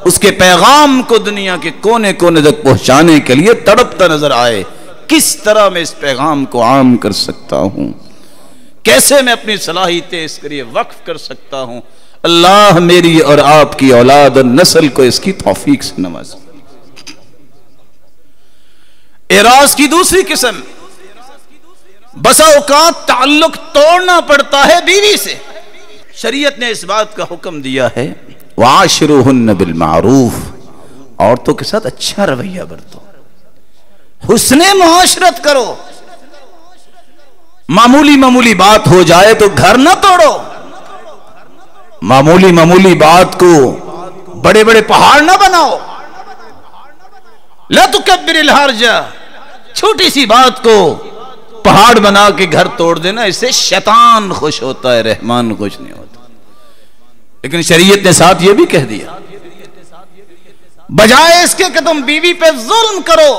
اس کے پیغام کو دنیا کے کونے کونے تک پہنچانے کے لیے تڑپتا نظر آئے، کس طرح میں اس پیغام کو عام کر سکتا ہوں، کیسے میں اپنی صلاحیتیں اس کے لیے وقف کر سکتا ہوں۔ اللہ میری اور آپ کی اولاد اور نسل کو اس کی توفیق سے نوازے۔ اعراض کی دوسری قسم، بسا اوقات تعلق توڑنا پڑتا ہے بیوی سے۔ شریعت نے اس بات کا حکم دیا ہے وَعَاشِرُوهُنَّ بِالْمَعْرُوفِ، عورتوں کے ساتھ اچھا رویہ برتو، حسن معاشرت کرو، معمولی بات ہو جائے تو گھر نہ توڑو، معمولی بات کو بڑے بڑے پہاڑ نہ بناؤ، لا تکبر الحرج، چھوٹی سی بات کو پہاڑ بنا کے گھر توڑ دینا، اس سے شیطان خوش ہوتا ہے، رحمان خوش نہیں ہوتا۔ لیکن شریعت نے ساتھ یہ بھی کہہ دیا بجائے اس کے کہ تم بیوی پہ ظلم کرو،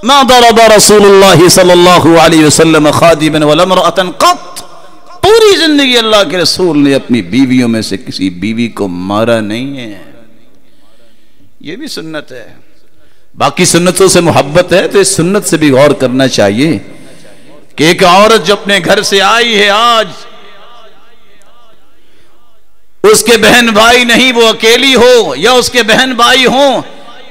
ما ضرب رسول اللہ صلی اللہ علیہ وسلم خادما ولا امرأة قط، پوری زندگی اللہ کے رسول نے اپنی بیویوں میں سے کسی بیوی کو مارا نہیں ہے۔ یہ بھی سنت ہے، باقی سنتوں سے محبت ہے تو اس سنت سے بھی غور کرنا چاہیے کہ ایک عورت جو اپنے گھر سے آئی ہے، آج اس کے بہن بھائی نہیں، وہ اکیلی ہو یا اس کے بہن بھائی ہوں،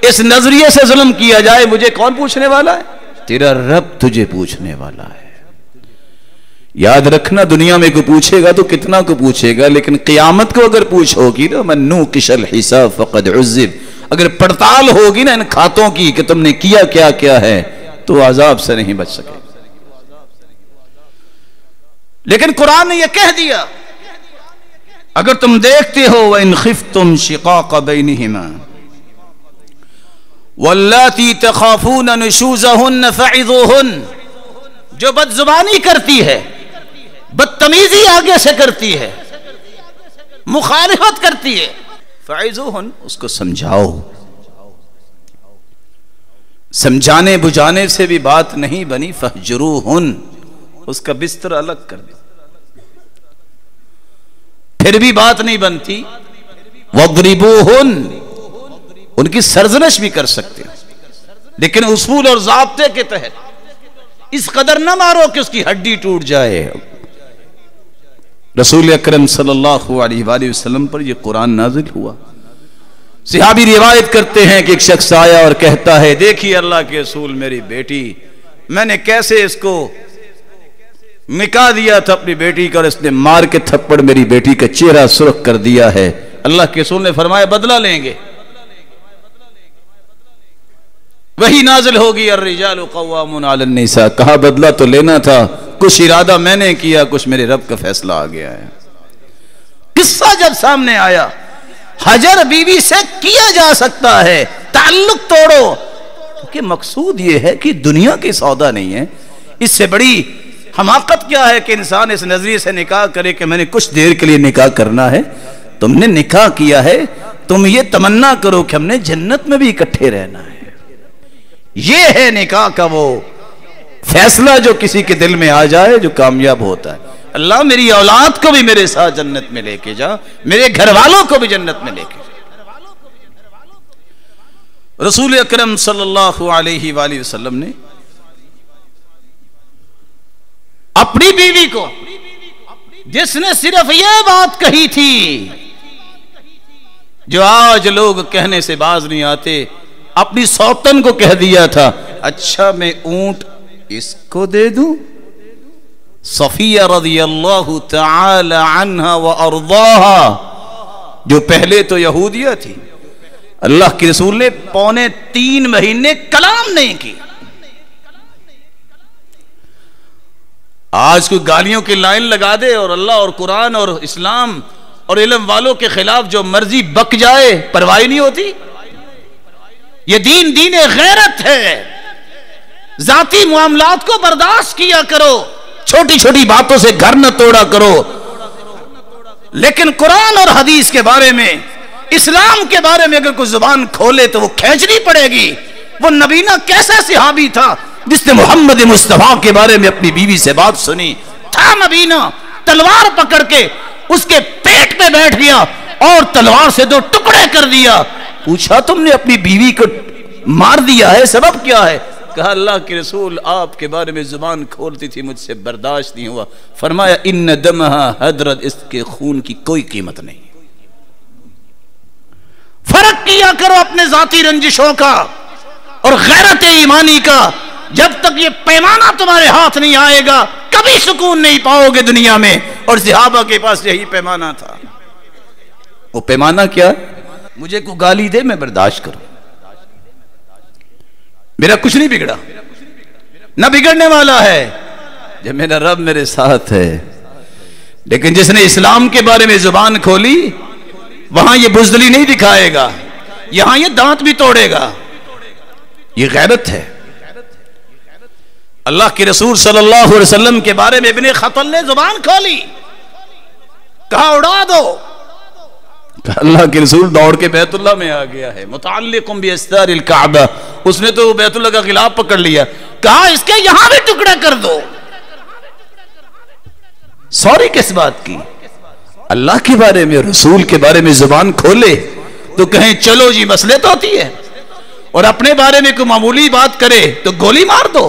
اس نظریے سے ظلم کیا جائے مجھے کون پوچھنے والا ہے؟ تیرا رب تجھے پوچھنے والا ہے۔ یاد رکھنا، دنیا میں کوئی پوچھے گا تو کتنا کو پوچھے گا، لیکن قیامت کو اگر پوچھو گی نا من نوقش الحساب فقد عذب، اگر پڑتال ہوگی نا ان کھاتوں کی کہ تم نے کیا کیا کیا ہے تو عذاب سے نہیں بچ سکے۔ لیکن قرآن نے یہ کہہ دیا اگر تم دیکھتے ہو وَإِنْ خِفْتُمْ شِقَاقَ بَيْنِهِمَا وَاللَّاتِي تَخَافُونَ نُشُوزَهُنَّ فَعِظُوهُنَّ، جو بد زبانی کرتی ہے، بدتمیزی آگے سے کرتی ہے، مخالفت کرتی ہے، فَعِظُوهُنَّ، اس کو سمجھاؤ۔ سمجھانے بجھانے سے بھی بات نہیں بنی، فَاهْجُرُوهُنَّ، اس کا بستر الگ کر دو، پھر بھی بات نہیں بنتی، وَضْرِبُوهُنَّ، ان کی سرزنش بھی کر سکتے ہیں، لیکن اصول اور ضابطے کے تحت اس قدر نہ مارو کہ اس کی ہڈی ٹوٹ جائے۔ رسول اکرم صلی اللہ علیہ وآلہ وسلم پر یہ قرآن نازل ہوا۔ صحابی روایت کرتے ہیں کہ ایک شخص آیا اور کہتا ہے دیکھیے اللہ کے رسول، میری بیٹی، میں نے کیسے اس کو نکاح دیا تھا اپنی بیٹی کا، اور اس نے مار کے تھپڑ میری بیٹی کا چہرہ سرخ کر دیا ہے۔ اللہ کے رسول نے فرمایا بدلہ لیں گے۔ وہی نازل ہوگی الرجال قوامون علی النساء، کہا بدلہ تو لینا تھا، کچھ ارادہ میں نے کیا، کچھ میرے رب کا فیصلہ آ گیا ہے۔ قصہ جب سامنے آیا، حجر بیوی سے کیا جا سکتا ہے، تعلق توڑو، کہ مقصود یہ ہے کہ دنیا کی سودا نہیں ہے۔ اس سے بڑی حماقت کیا ہے کہ انسان اس نظریے سے نکاح کرے کہ میں نے کچھ دیر کے لیے نکاح کرنا ہے۔ تم نے نکاح کیا ہے، تم یہ تمنا کرو کہ ہم نے جنت میں بھی اکٹھے رہنا ہے۔ یہ ہے نکاح کا وہ فیصلہ جو کسی کے دل میں آ جائے، جو کامیاب ہوتا ہے۔ اللہ میری اولاد کو بھی میرے ساتھ جنت میں لے کے جا، میرے گھر والوں کو بھی جنت میں لے کے جا۔ رسول اکرم صلی اللہ علیہ وآلہ وسلم نے اپنی بیوی کو، جس نے صرف یہ بات کہی تھی جو آج لوگ کہنے سے باز نہیں آتے، اپنی سوتن کو کہہ دیا تھا اچھا میں اونٹ اس کو دے دوں؟ صفیہ رضی اللہ تعالی عنہا وارضاہا، جو پہلے تو یہودیہ تھی، اللہ کے رسول نے 3.25 مہینے کلام نہیں کی۔ آج کوئی گالیوں کی لائن لگا دے اور اللہ اور قرآن اور اسلام اور علم والوں کے خلاف جو مرضی بک جائے، پرواہ نہیں ہوتی۔ یہ دین غیرت ہے۔ ذاتی معاملات کو برداشت کیا کرو، چھوٹی چھوٹی باتوں سے گھر نہ توڑا کرو، لیکن قرآن اور حدیث کے بارے میں، اسلام کے بارے میں اگر کوئی زبان کھولے تو وہ کھینچنی پڑے گی۔ وہ نبینا کیسا صحابی تھا جس نے محمد مصطفیٰ کے بارے میں اپنی بیوی سے بات سنی؟ تھا نبینا، تلوار پکڑ کے اس کے پیٹ پہ بیٹھ گیا اور تلوار سے 2 ٹکڑے کر دیا۔ پوچھا تم نے اپنی بیوی کو مار دیا ہے، سبب کیا ہے؟ کہا اللہ کے رسول آپ کے بارے میں زبان کھولتی تھی، مجھ سے برداشت نہیں ہوا۔ فرمایا ان دمہا حضرت، اس کے خون کی کوئی قیمت نہیں۔ فرق کیا کرو اپنے ذاتی رنجشوں کا اور غیرت ایمانی کا۔ جب تک یہ پیمانہ تمہارے ہاتھ نہیں آئے گا کبھی سکون نہیں پاؤ گے دنیا میں۔ اور صحابہ کے پاس یہی پیمانہ تھا۔ وہ پیمانہ کیا؟ مجھے کوئی گالی دے میں برداشت کروں، میرا کچھ نہیں بگڑا، نہ بگڑنے والا ہے جب میرا رب میرے ساتھ ہے۔ لیکن جس نے اسلام کے بارے میں زبان کھولی وہاں یہ بزدلی نہیں دکھائے گا، یہاں یہ دانت بھی توڑے گا۔ یہ غیرت ہے۔ اللہ کے رسول صلی اللہ علیہ وسلم کے بارے میں ابن خطل نے زبان کھولی، کہا اڑا دو۔ اللہ کے رسول دوڑ کے بیت اللہ میں آ گیا ہے، متعلق باستار الکعبہ، اس نے تو بیت اللہ کا غلاف پکڑ لیا، کہا اس کے یہاں بھی ٹکڑا کر دو۔ سوری کس بات کی؟ اللہ کے بارے میں، رسول کے بارے میں زبان کھولے تو کہیں چلو جی مسئلے تو ہوتی ہے، اور اپنے بارے میں کوئی معمولی بات کرے تو گولی مار دو۔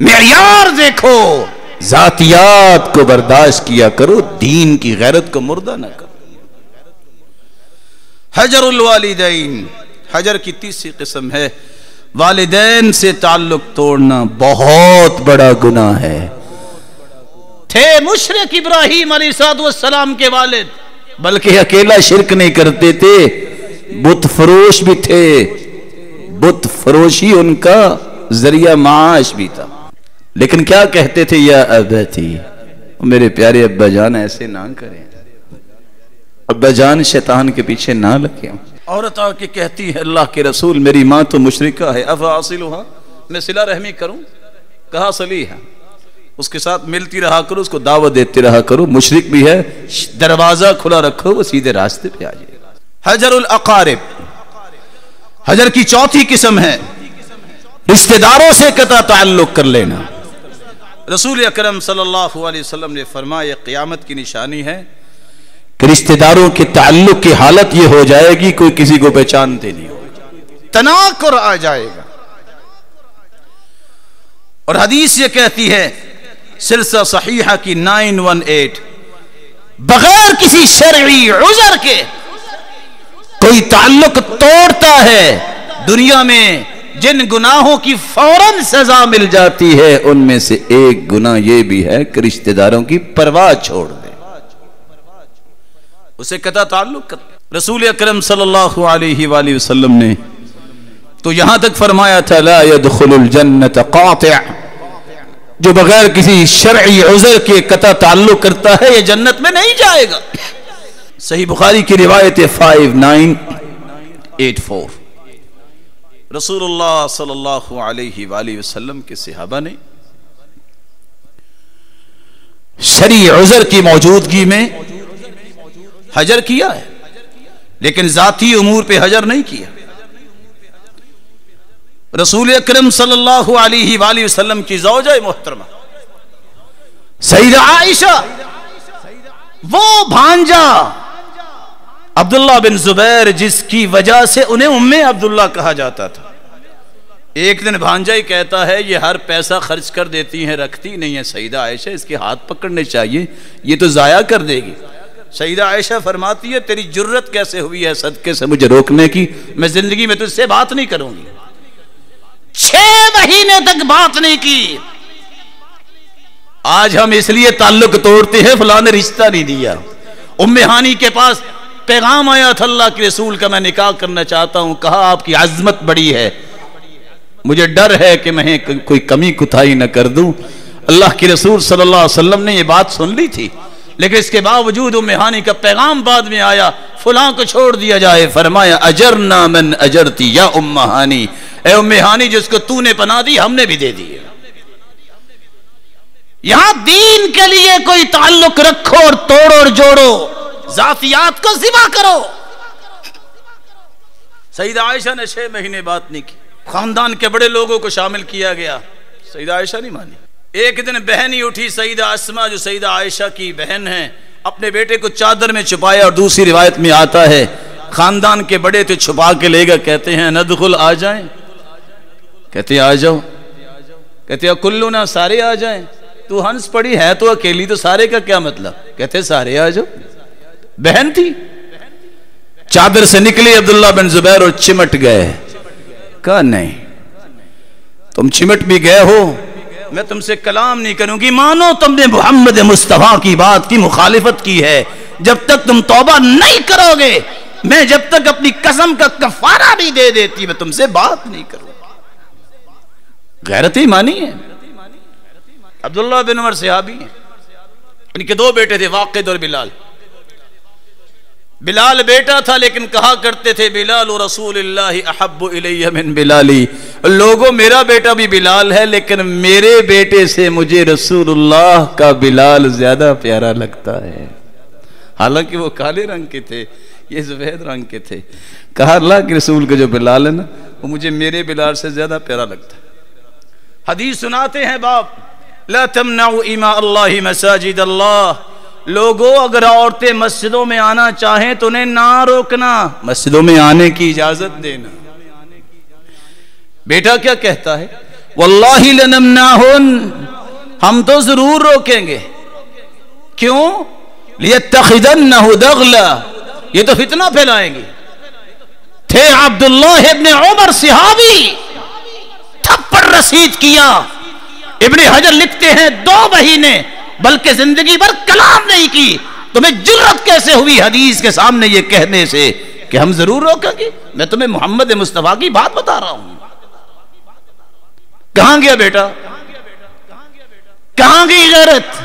معیار دیکھو، ذاتیات کو برداشت کیا کرو، دین کی غیرت کو مردہ نہ کرو۔ حجر الوالدین، حجر کی تیسری قسم ہے والدین سے تعلق توڑنا، بہت بڑا گناہ ہے۔ تھے مشرک ابراہیم علیہ السلام کے والد، بلکہ اکیلا شرک نہیں کرتے تھے، بت فروش بھی تھے، بت فروشی ان کا ذریعہ معاش بھی تھا۔ لیکن کیا کہتے تھے؟ یا ابتی، میرے پیارے ابا جان ایسے نہ کریں، ابا جان شیطان کے پیچھے نہ لگیں۔ عورت آ کے کہتی ہے اللہ کے رسول میری ماں تو مشرکہ ہے، افاصلھا، میں صلہ رحمی کروں؟ کہا صلیھا، اس کے ساتھ ملتی رہا کرو، اس کو دعوت دیتے رہا کرو، مشرک بھی ہے، دروازہ کھلا رکھو، وہ سیدھے راستے پہ آ جائے گا۔ حجر الاقارب، حجر کی چوتھی قسم ہے رشتہ داروں سے قطع تعلق کر لینا۔ رسول اکرم صلی اللہ علیہ وسلم نے فرمایا قیامت کی نشانی ہے کہ رشتہ داروں کے تعلق کی حالت یہ ہو جائے گی کوئی کسی کو پہچانتے نہیں ہوگا، تناکر آ جائے گا۔ اور حدیث یہ کہتی ہے سلسلہ صحیحہ کی 918، بغیر کسی شرعی عذر کے کوئی تعلق توڑتا ہے دنیا میں جن گناہوں کی فوراً سزا مل جاتی ہے، ان میں سے ایک گناہ یہ بھی ہے کہ رشتہ داروں کی پرواہ چھوڑ دے، اسے قطع تعلق کر۔ رسول اکرم صلی اللہ علیہ وآلہ وسلم نے تو یہاں تک فرمایا تھا لا يدخل الجنت قاطع، جو بغیر کسی شرعی عذر کے قطع تعلق کرتا ہے یہ جنت میں نہیں جائے گا۔ صحیح بخاری کی روایت 5984، رسول اللہ صلی اللہ علیہ وآلہ وسلم کے صحابہ نے شرعی عذر کی موجودگی میں حجر کیا ہے، لیکن ذاتی امور پہ حجر نہیں کیا۔ رسول اکرم صلی اللہ علیہ وآلہ وسلم کی زوجہ محترمہ سیدہ عائشہ، وہ بھانجا عبداللہ بن زبیر جس کی وجہ سے انہیں ام عبداللہ کہا جاتا تھا، ایک دن بھانجا ہی کہتا ہے یہ ہر پیسہ خرچ کر دیتی ہیں، رکھتی نہیں ہے سیدہ عائشہ، اس کے ہاتھ پکڑنے چاہیے، یہ تو ضائع کر دے گی۔ سیدہ عائشہ فرماتی ہے تیری جرت کیسے ہوئی ہے صدقے سے مجھے روکنے کی، میں زندگی میں تجھ سے بات نہیں کروں گی۔ 6 مہینے تک بات نہیں کی۔ آج ہم اس لیے تعلق توڑتے ہیں فلاں نے رشتہ نہیں دیا۔ ام ہانی کے پاس پیغام آیا تھا اللہ کے رسول کا، میں نکاح کرنا چاہتا ہوں، کہا آپ کی عظمت بڑی ہے، مجھے ڈر ہے کہ میں کوئی کمی کوتاہی نہ کر دوں۔ اللہ کے رسول صلی اللہ علیہ وسلم نے یہ بات سن لی تھی، لیکن اس کے باوجود ام ہانی کا پیغام بعد میں آیا فلاں کو چھوڑ دیا جائے۔ فرمایا اجرنا من اجرتی یا ام ہانی، اے ام ہانی جس کو تو نے پناہ دی ہم نے بھی دے دی۔ یہاں دین کے لیے کوئی تعلق رکھو اور توڑو اور جوڑو، ذاتیات کو ذبح کرو۔ سیدہ عائشہ نے 6 مہینے بات نہیں کی، خاندان کے بڑے لوگوں کو شامل کیا گیا، سیدہ عائشہ نہیں مانی۔ ایک دن بہن ہی اٹھی سیدہ اسما جو سیدہ عائشہ کی بہن ہیں، اپنے بیٹے کو چادر میں چھپایا، اور دوسری روایت میں آتا ہے خاندان کے بڑے تھے، چھپا کے لے گا، کہتے ہیں ندخل، آ جائیں، کہتے ہیں آ جاؤ، کہتے ہیں کلنا، سارے آ جائیں، تو ہنس پڑی ہے تو اکیلی، تو سارے کا کیا مطلب؟ کہتے ہیں سارے آ جاؤ۔ بہن تھی، چادر سے نکلی عبداللہ بن زبیر اور چمٹ گئے۔ کہا نہیں، تم چمٹ بھی گئے ہو، میں تم سے کلام نہیں کروں گی، مانو تم نے محمد مصطفیٰ کی بات کی مخالفت کی ہے، جب تک تم توبہ نہیں کرو گے، میں جب تک اپنی قسم کا کفارہ نہیں دے دیتی، میں تم سے بات نہیں کروں۔ غیرت ایمانی ہے۔ عبداللہ بن عمر صحابی ہیں، ان کے دو بیٹے تھے، واقد اور بلال۔ بلال بیٹا تھا لیکن کہا کرتے تھے بلال رسول اللہ احب الی من بلالی، لوگوں میرا بیٹا بھی بلال ہے لیکن میرے بیٹے سے مجھے رسول اللہ کا بلال زیادہ پیارا لگتا ہے۔ حالانکہ وہ کالے رنگ کے تھے، یہ سفید رنگ کے تھے۔ کہا اللہ کے رسول کا جو بلال ہے نا، وہ مجھے میرے بلال سے زیادہ پیارا لگتا ہے۔ حدیث سناتے ہیں باپ، لا تمنعوا اماء اللہ مساجد اللہ، لوگوں اگر عورتیں مسجدوں میں آنا چاہیں تو انہیں نہ روکنا، مسجدوں میں آنے کی اجازت دینا۔ بیٹا کیا کہتا ہے؟ واللہ لنمنعہن، ہم تو ضرور روکیں گے۔ کیوں؟ لیتخذنہ دغلا، یہ تو فتنہ پھیلائیں گے۔ تھے عبداللہ ابن عمر صحابی، تھپڑ رسید کیا۔ ابن حجر لکھتے ہیں 2 مہینے بلکہ زندگی بھر کلام نہیں کی۔ تمہیں جرت کیسے ہوئی حدیث کے سامنے یہ کہنے سے کہ ہم ضرور روکیں گے؟ میں تمہیں محمد مصطفیٰ کی بات بتا رہا ہوں۔ کہاں گیا بیٹا؟ کہاں گئی غیرت؟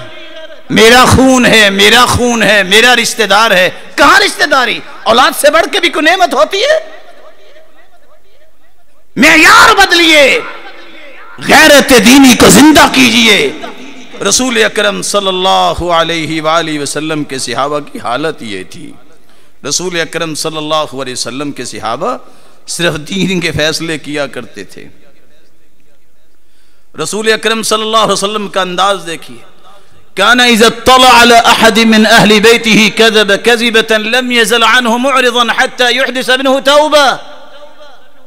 میرا خون ہے، میرا خون ہے، میرا رشتہ دار ہے۔ کہاں رشتہ داری؟ اولاد سے بڑھ کے بھی کوئی نعمت ہوتی ہے؟ معیار بدلیے، غیرت دینی کو زندہ کیجئے۔ رسول اکرم صلی اللہ علیہ وآلہ وسلم کے صحابہ کی حالت یہ تھی۔ رسول اکرم صلی اللہ علیہ وسلم کے صحابہ صرف دین کے فیصلے کیا کرتے تھے۔ رسول اکرم صلی اللہ علیہ وسلم کا انداز دیکھیے، کان اذا اطلع على احد من اہل بیتہ کذب کذبۃ لم يزل عنہ معرضا حتى يحدث منه توبہ۔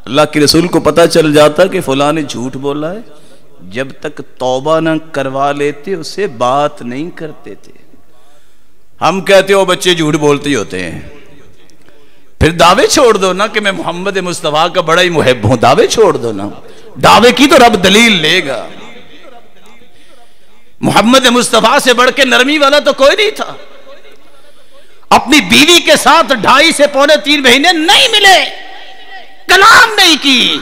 اللہ کے رسول کو پتہ چل جاتا کہ فلاں نے جھوٹ بولا ہے، جب تک توبہ نہ کروا لیتے اسے بات نہیں کرتے تھے۔ ہم کہتے ہو بچے جھوٹ بولتے ہی ہوتے ہیں، پھر دعوے چھوڑ دو نا کہ میں محمد مصطفیٰ کا بڑا ہی محب ہوں، دعوے چھوڑ دو نا، دعوے کی تو رب دلیل لے گا۔ محمد مصطفیٰ سے بڑھ کے نرمی والا تو کوئی نہیں تھا۔ اپنی بیوی کے ساتھ 2.5 سے پونے 3 مہینے نہیں ملے، کلام نہیں کی۔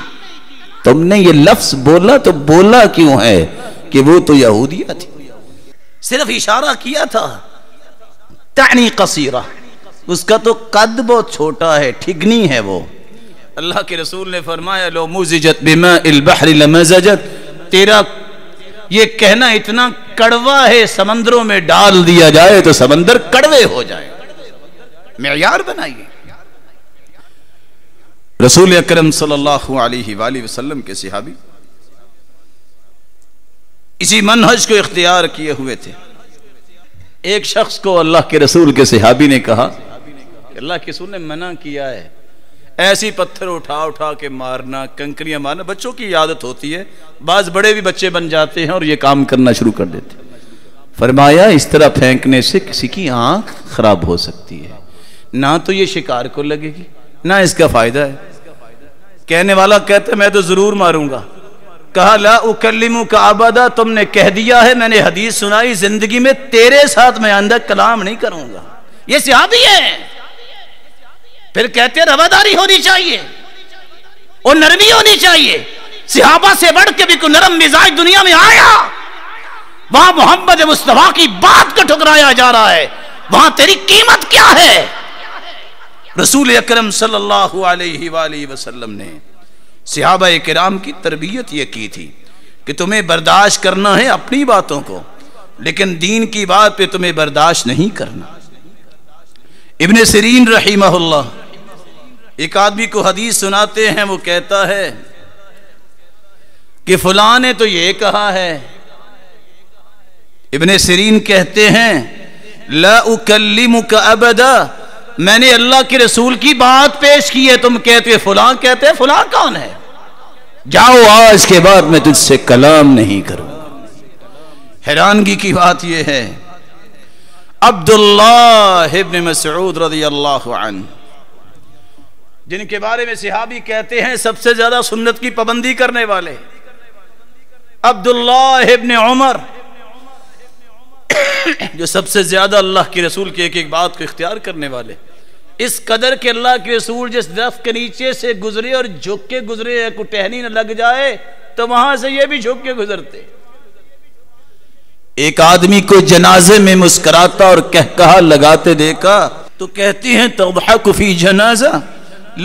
تم نے یہ لفظ بولا تو بولا کیوں ہے کہ وہ تو یہودیہ تھی؟ صرف اشارہ کیا تھا، تعنی قصیرہ، اس کا تو قد بہت چھوٹا ہے، ٹھگنی ہے وہ۔ اللہ کے رسول نے فرمایا لو مزجت بماء البحر لمزجت، تیرا یہ کہنا اتنا کڑوا ہے، سمندروں میں ڈال دیا جائے تو سمندر کڑوے ہو جائے۔ معیار بنائیے۔ رسول اکرم صلی اللہ علیہ وآلہ وسلم کے صحابی اسی منہج کو اختیار کیے ہوئے تھے۔ ایک شخص کو اللہ کے رسول کے صحابی نے کہا کہ اللہ کے رسول نے منع کیا ہے ایسی پتھر اٹھا اٹھا کے مارنا، کنکریاں مارنا، بچوں کی عادت ہوتی ہے، بعض بڑے بھی بچے بن جاتے ہیں اور یہ کام کرنا شروع کر دیتے ہیں۔ فرمایا اس طرح پھینکنے سے کسی کی آنکھ خراب ہو سکتی ہے، نہ تو یہ شکار کو لگے گی نہ اس کا فائدہ ہے۔ کہنے والا کہتا ہے میں تو ضرور ماروں گا۔ کہا لا اکلمک ابدا، تم نے کہہ دیا ہے، میں نے حدیث سنائی، زندگی میں تیرے ساتھ میں آئندہ کلام نہیں کروں گا۔ یہ صحابی ہے۔ پھر کہتے ہیں رواداری ہونی چاہیے اور نرمی ہونی چاہیے۔ صحابہ سے بڑھ کے بھی کوئی نرم مزاج دنیا میں آیا؟ وہاں محمد مصطفیٰ کی بات کو ٹھکرایا جا رہا ہے، وہاں تیری قیمت کیا ہے؟ رسول اکرم صلی اللہ علیہ وآلہ وسلم نے صحابہ کرام کی تربیت یہ کی تھی کہ تمہیں برداشت کرنا ہے اپنی باتوں کو، لیکن دین کی بات پہ تمہیں برداشت نہیں کرنا۔ ابن سیرین رحمہ اللہ ایک آدمی کو حدیث سناتے ہیں، وہ کہتا ہے کہ فلاں نے تو یہ کہا ہے۔ ابن سیرین کہتے ہیں لا اکلمک ابدا، میں نے اللہ کے رسول کی بات پیش کی ہے، تم کہتے فلاں کہتے ہیں، فلاں کون ہے؟ جاؤ آج کے بعد میں تجھ سے کلام نہیں کروں۔ حیرانگی کی بات یہ ہے، عبداللہ ابن مسعود رضی اللہ عنہ، جن کے بارے میں صحابی کہتے ہیں سب سے زیادہ سنت کی پابندی کرنے والے، عبداللہ ابن عمر جو سب سے زیادہ اللہ کے رسول کی ایک ایک بات کو اختیار کرنے والے، اس قدر کہ اللہ کے رسول جس درخت کے نیچے سے گزرے اور جھک کے گزرے، کو ٹہنی نہ لگ جائے تو وہاں سے یہ بھی جھک کے گزرتے۔ ایک آدمی کو جنازے میں مسکراتا اور کہکہا لگاتے دیکھا تو کہتی ہیں تضحک فی جنازہ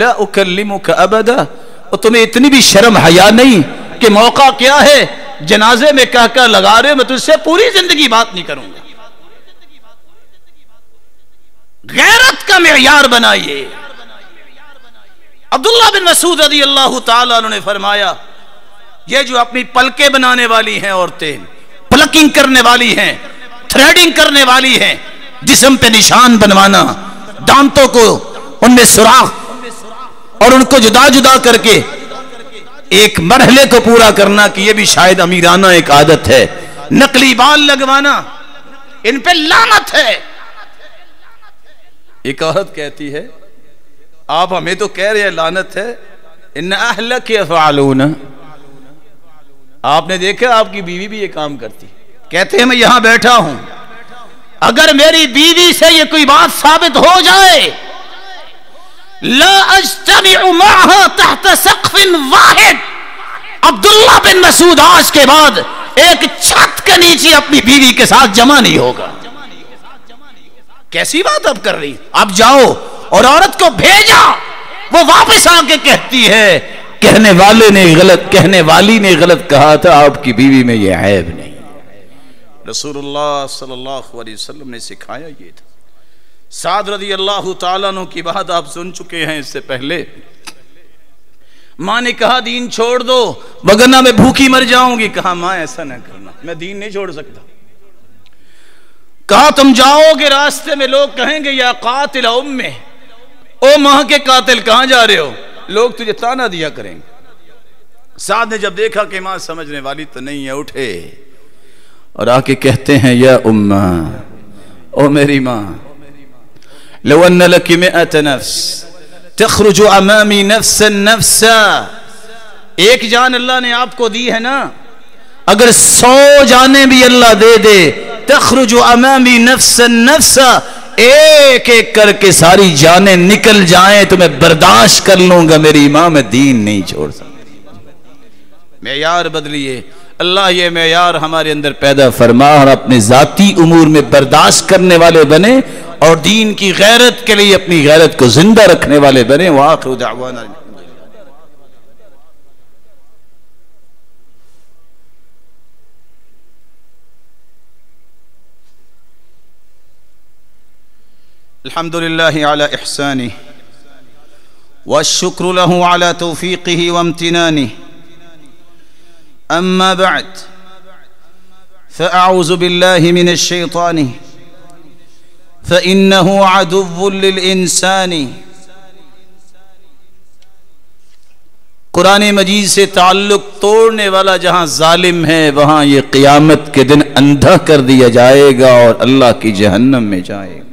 لا اکلمک ابدا، اور تمہیں اتنی بھی شرم حیا نہیں کہ موقع کیا ہے جنازے میں کہکہا لگا رہے ہو، میں تجھ سے پوری زندگی بات نہیں کروں گا۔ غیرت کا معیار بنائیے۔ عبداللہ بن مسعود رضی اللہ تعالیٰ عنہ نے فرمایا، یہ جو اپنی پلکیں بنانے والی ہیں عورتیں، پلکنگ کرنے والی ہیں، تھریڈنگ کرنے والی ہیں، جسم پہ نشان بنوانا، دانتوں کو ان میں سوراخ اور ان کو جدا جدا کر کے ایک مرحلے کو پورا کرنا، کہ یہ بھی شاید امیرانہ ایک عادت ہے، نقلی بال لگوانا، ان پہ لعنت ہے۔ ایک عورت کہتی ہے آپ ہمیں تو کہہ رہے ہیں لعنت ہے، ان اہلک یفعلون، آپ نے دیکھا آپ کی بیوی بھی یہ کام کرتی، کہتے ہیں میں یہاں بیٹھا ہوں، اگر میری بیوی سے یہ کوئی بات ثابت ہو جائے لا اجتمع معها تحت سقف واحد، عبداللہ بن مسعود آج کے بعد ایک چھت کے نیچے اپنی بیوی کے ساتھ جمع نہیں ہوگا۔ کیسی بات اب کر رہی؟ اب جاؤ اور عورت کو بھیجا، وہ واپس آ کے کہتی ہے کہنے والے نے غلط، کہنے والی نے غلط کہا تھا، آپ کی بیوی میں یہ عیب نہیں۔ رسول اللہ صلی اللہ علیہ وسلم نے سکھایا یہ تھا۔ سعد رضی اللہ تعالیٰ عنہ کی بات آپ سن چکے ہیں اس سے پہلے، ماں نے کہا دین چھوڑ دو وگرنہ میں بھوکی مر جاؤں گی، کہا ماں ایسا نہ کرنا، میں دین نہیں چھوڑ سکتا۔ کہا تم جاؤ گے راستے میں لوگ کہیں گے یا قاتل امہ، او ماں کے قاتل کہاں جا رہے ہو، لوگ تجھے تانا دیا کریں گے۔ سعد نے جب دیکھا کہ ماں سمجھنے والی تو نہیں ہے، اٹھے اور آ کے کہتے ہیں یا امہ، او میری ماں، لو ان لك 100 نفس تخرج امامی نفسا نفسا، ایک جان اللہ نے آپ کو دی ہے نا، اگر 100 جانیں بھی اللہ دے دے، تخرج امامی نفسا نفسا، ایک ایک کر کے ساری جانیں نکل جائیں تو میں برداشت کر لوں گا، میری ماں میں دین نہیں چھوڑ سکتا۔ معیار بدلیے، اللہ یہ معیار ہمارے اندر پیدا فرما اور اپنے ذاتی امور میں برداشت کرنے والے بنے اور دین کی غیرت کے لیے اپنی غیرت کو زندہ رکھنے والے بنے۔ وآخر دعوانا الحمد لله على إحسانه والشكر له على توفيقه وامتنانه، أما بعد فأعوذ بالله من الشيطان فإنه عدو للإنسان۔ قرآن مجید سے تعلق توڑنے والا جہاں ظالم ہے وہاں یہ قیامت کے دن اندھا کر دیا جائے گا اور اللہ کی جہنم میں جائے گا۔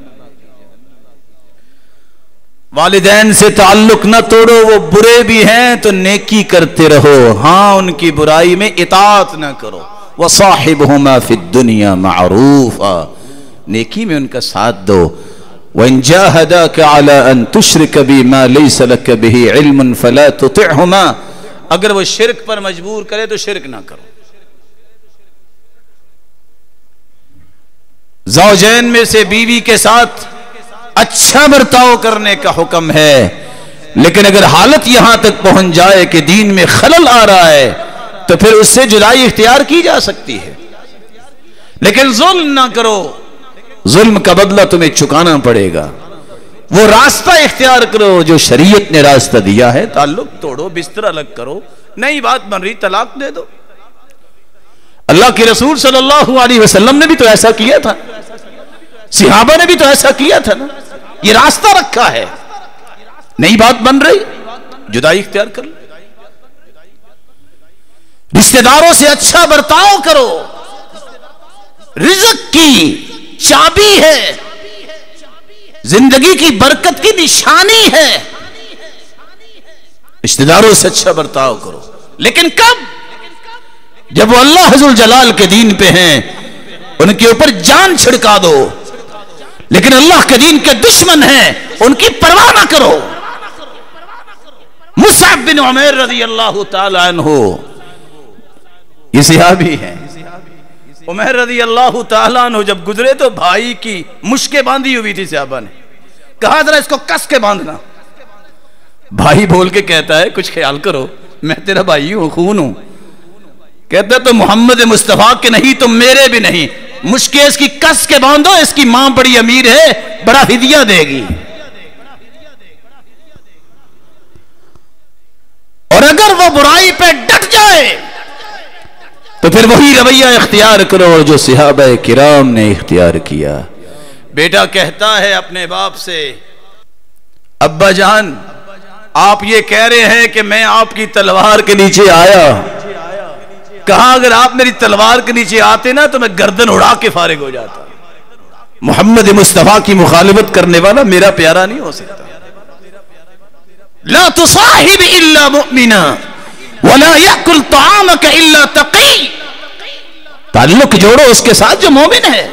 والدین سے تعلق نہ توڑو، وہ برے بھی ہیں تو نیکی کرتے رہو، ہاں ان کی برائی میں اطاعت نہ کرو۔ وصاحبهما فی الدنیا معروفا، نیکی میں ان کا ساتھ دو۔ وَإِن جَاهَدَاكَ عَلَىٰ أَن تُشْرِكَ بِي مَا لَيْسَ لَكَ بِهِ عِلْمٌ فَلَا تُطِعْهُمَا، اگر وہ شرک پر مجبور کرے تو شرک نہ کرو۔ زوجین میں سے بیوی کے ساتھ اچھا برتاؤ کرنے کا حکم ہے، لیکن اگر حالت یہاں تک پہنچ جائے کہ دین میں خلل آ رہا ہے تو پھر اس سے جدائی اختیار کی جا سکتی ہے، لیکن ظلم نہ کرو، ظلم کا بدلہ تمہیں چکانا پڑے گا۔ وہ راستہ اختیار کرو جو شریعت نے راستہ دیا ہے، تعلق توڑو، بستر الگ کرو، نئی بات بن رہی طلاق دے دو۔ اللہ کے رسول صلی اللہ علیہ وسلم نے بھی تو ایسا کیا تھا، صحابہ نے بھی تو ایسا کیا تھا نا۔ یہ راستہ رکھا ہے، نئی بات بن رہی، جدائی اختیار کر لو، رشتہ داروں سے اچھا برتاؤ کرو، رزق کی چابی ہے، زندگی کی برکت کی نشانی ہے، رشتہ داروں سے اچھا برتاؤ کرو، لیکن کب؟ جب وہ اللہ حضور جلال کے دین پہ ہیں ان کے اوپر جان چھڑکا دو، لیکن اللہ کے دین کے دشمن ہیں ان کی پرواہ نہ کرو۔ مصعب بن عمیر رضی اللہ تعالی عنہ یہ صحابی ہیں، عمیر رضی اللہ تعالی عنہ جب گزرے تو بھائی کی مشکیں باندھی ہوئی تھی، صحابہ نے کہا ذرا اس کو کس کے باندھنا، بھائی بول کے کہتا ہے کچھ خیال کرو، میں تیرا بھائی ہوں، خون ہوں، کہتا ہے تو محمد مصطفیٰ کے نہیں تو میرے بھی نہیں، مشکیں اس کی کس کے باندھو، اس کی ماں بڑی امیر ہے، بڑا ہدیہ دے گی، اور اگر وہ برائی پہ ڈٹ جائے تو پھر وہی رویہ اختیار کرو جو صحابہ کرام نے اختیار کیا۔ بیٹا کہتا ہے اپنے باپ سے، ابا جان آپ یہ کہہ رہے ہیں کہ میں آپ کی تلوار کے نیچے آیا، کہا اگر آپ میری تلوار کے نیچے آتے نا تو میں گردن اڑا کے فارغ ہو جاتا، محمد مصطفیٰ کی مخالفت کرنے والا میرا پیارا نہیں ہو سکتا۔ لا تصاحب الا مؤمنا ولا يأكل طعامك الا تقي، تعلق جوڑو اس کے ساتھ جو مومن ہے،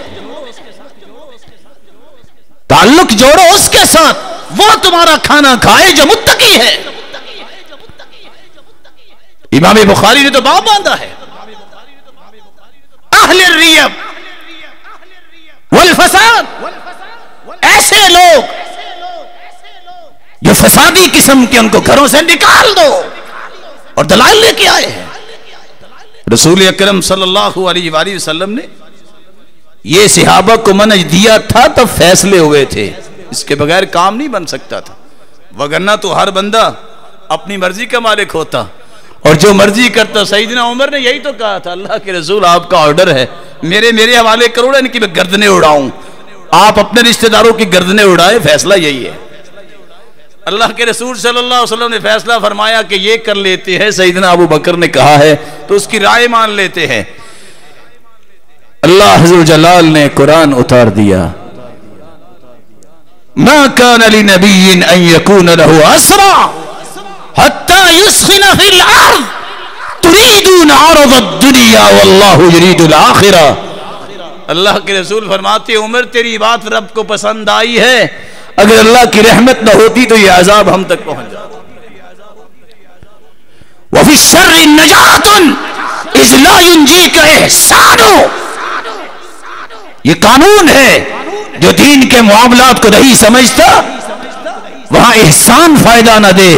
تعلق جوڑو اس کے ساتھ وہ تمہارا کھانا کھائے جو متقی ہے۔ امام بخاری نے تو باب باندھا ہے، اہل الریب والفساد، ایسے لوگ جو فسادی قسم کے، ان کو گھروں سے نکال دو، اور دلائل لے کے آئے ہیں۔ رسول اکرم صلی اللہ علیہ وآلہ وسلم نے یہ صحابہ کو منہج دیا تھا تب فیصلے ہوئے تھے، اس کے بغیر کام نہیں بن سکتا تھا، وگرنہ تو ہر بندہ اپنی مرضی کا مالک ہوتا اور جو مرضی کرتا۔ سیدنا عمر نے یہی تو کہا تھا، اللہ کے رسول آپ کا آرڈر ہے، میرے حوالے کرو، ان کی میں گردنیں اڑاؤں، آپ اپنے رشتہ داروں کی گردنیں اڑائے، فیصلہ یہی ہے۔ اللہ کے رسول صلی اللہ علیہ وسلم نے فیصلہ فرمایا کہ یہ کر لیتے ہیں، سیدنا ابو بکر نے کہا ہے تو اس کی رائے مان لیتے ہیں۔ اللہ حضور جلال نے قرآن اتار دیا، ما كان لنبي ان يكون له اسرى حتى يسخن في الارض تريدون عرض الدنيا والله يريد الاخرة۔ اللہ کے رسول فرماتے عمر تیری بات رب کو پسند آئی ہے، اگر اللہ کی رحمت نہ ہوتی تو یہ عذاب ہم تک پہنچ جاتا۔ وفي الشر نجاة اذ لا ينجيك احسان، یہ قانون ہے، جو دین کے معاملات کو نہیں سمجھتا وہاں احسان فائدہ نہ دے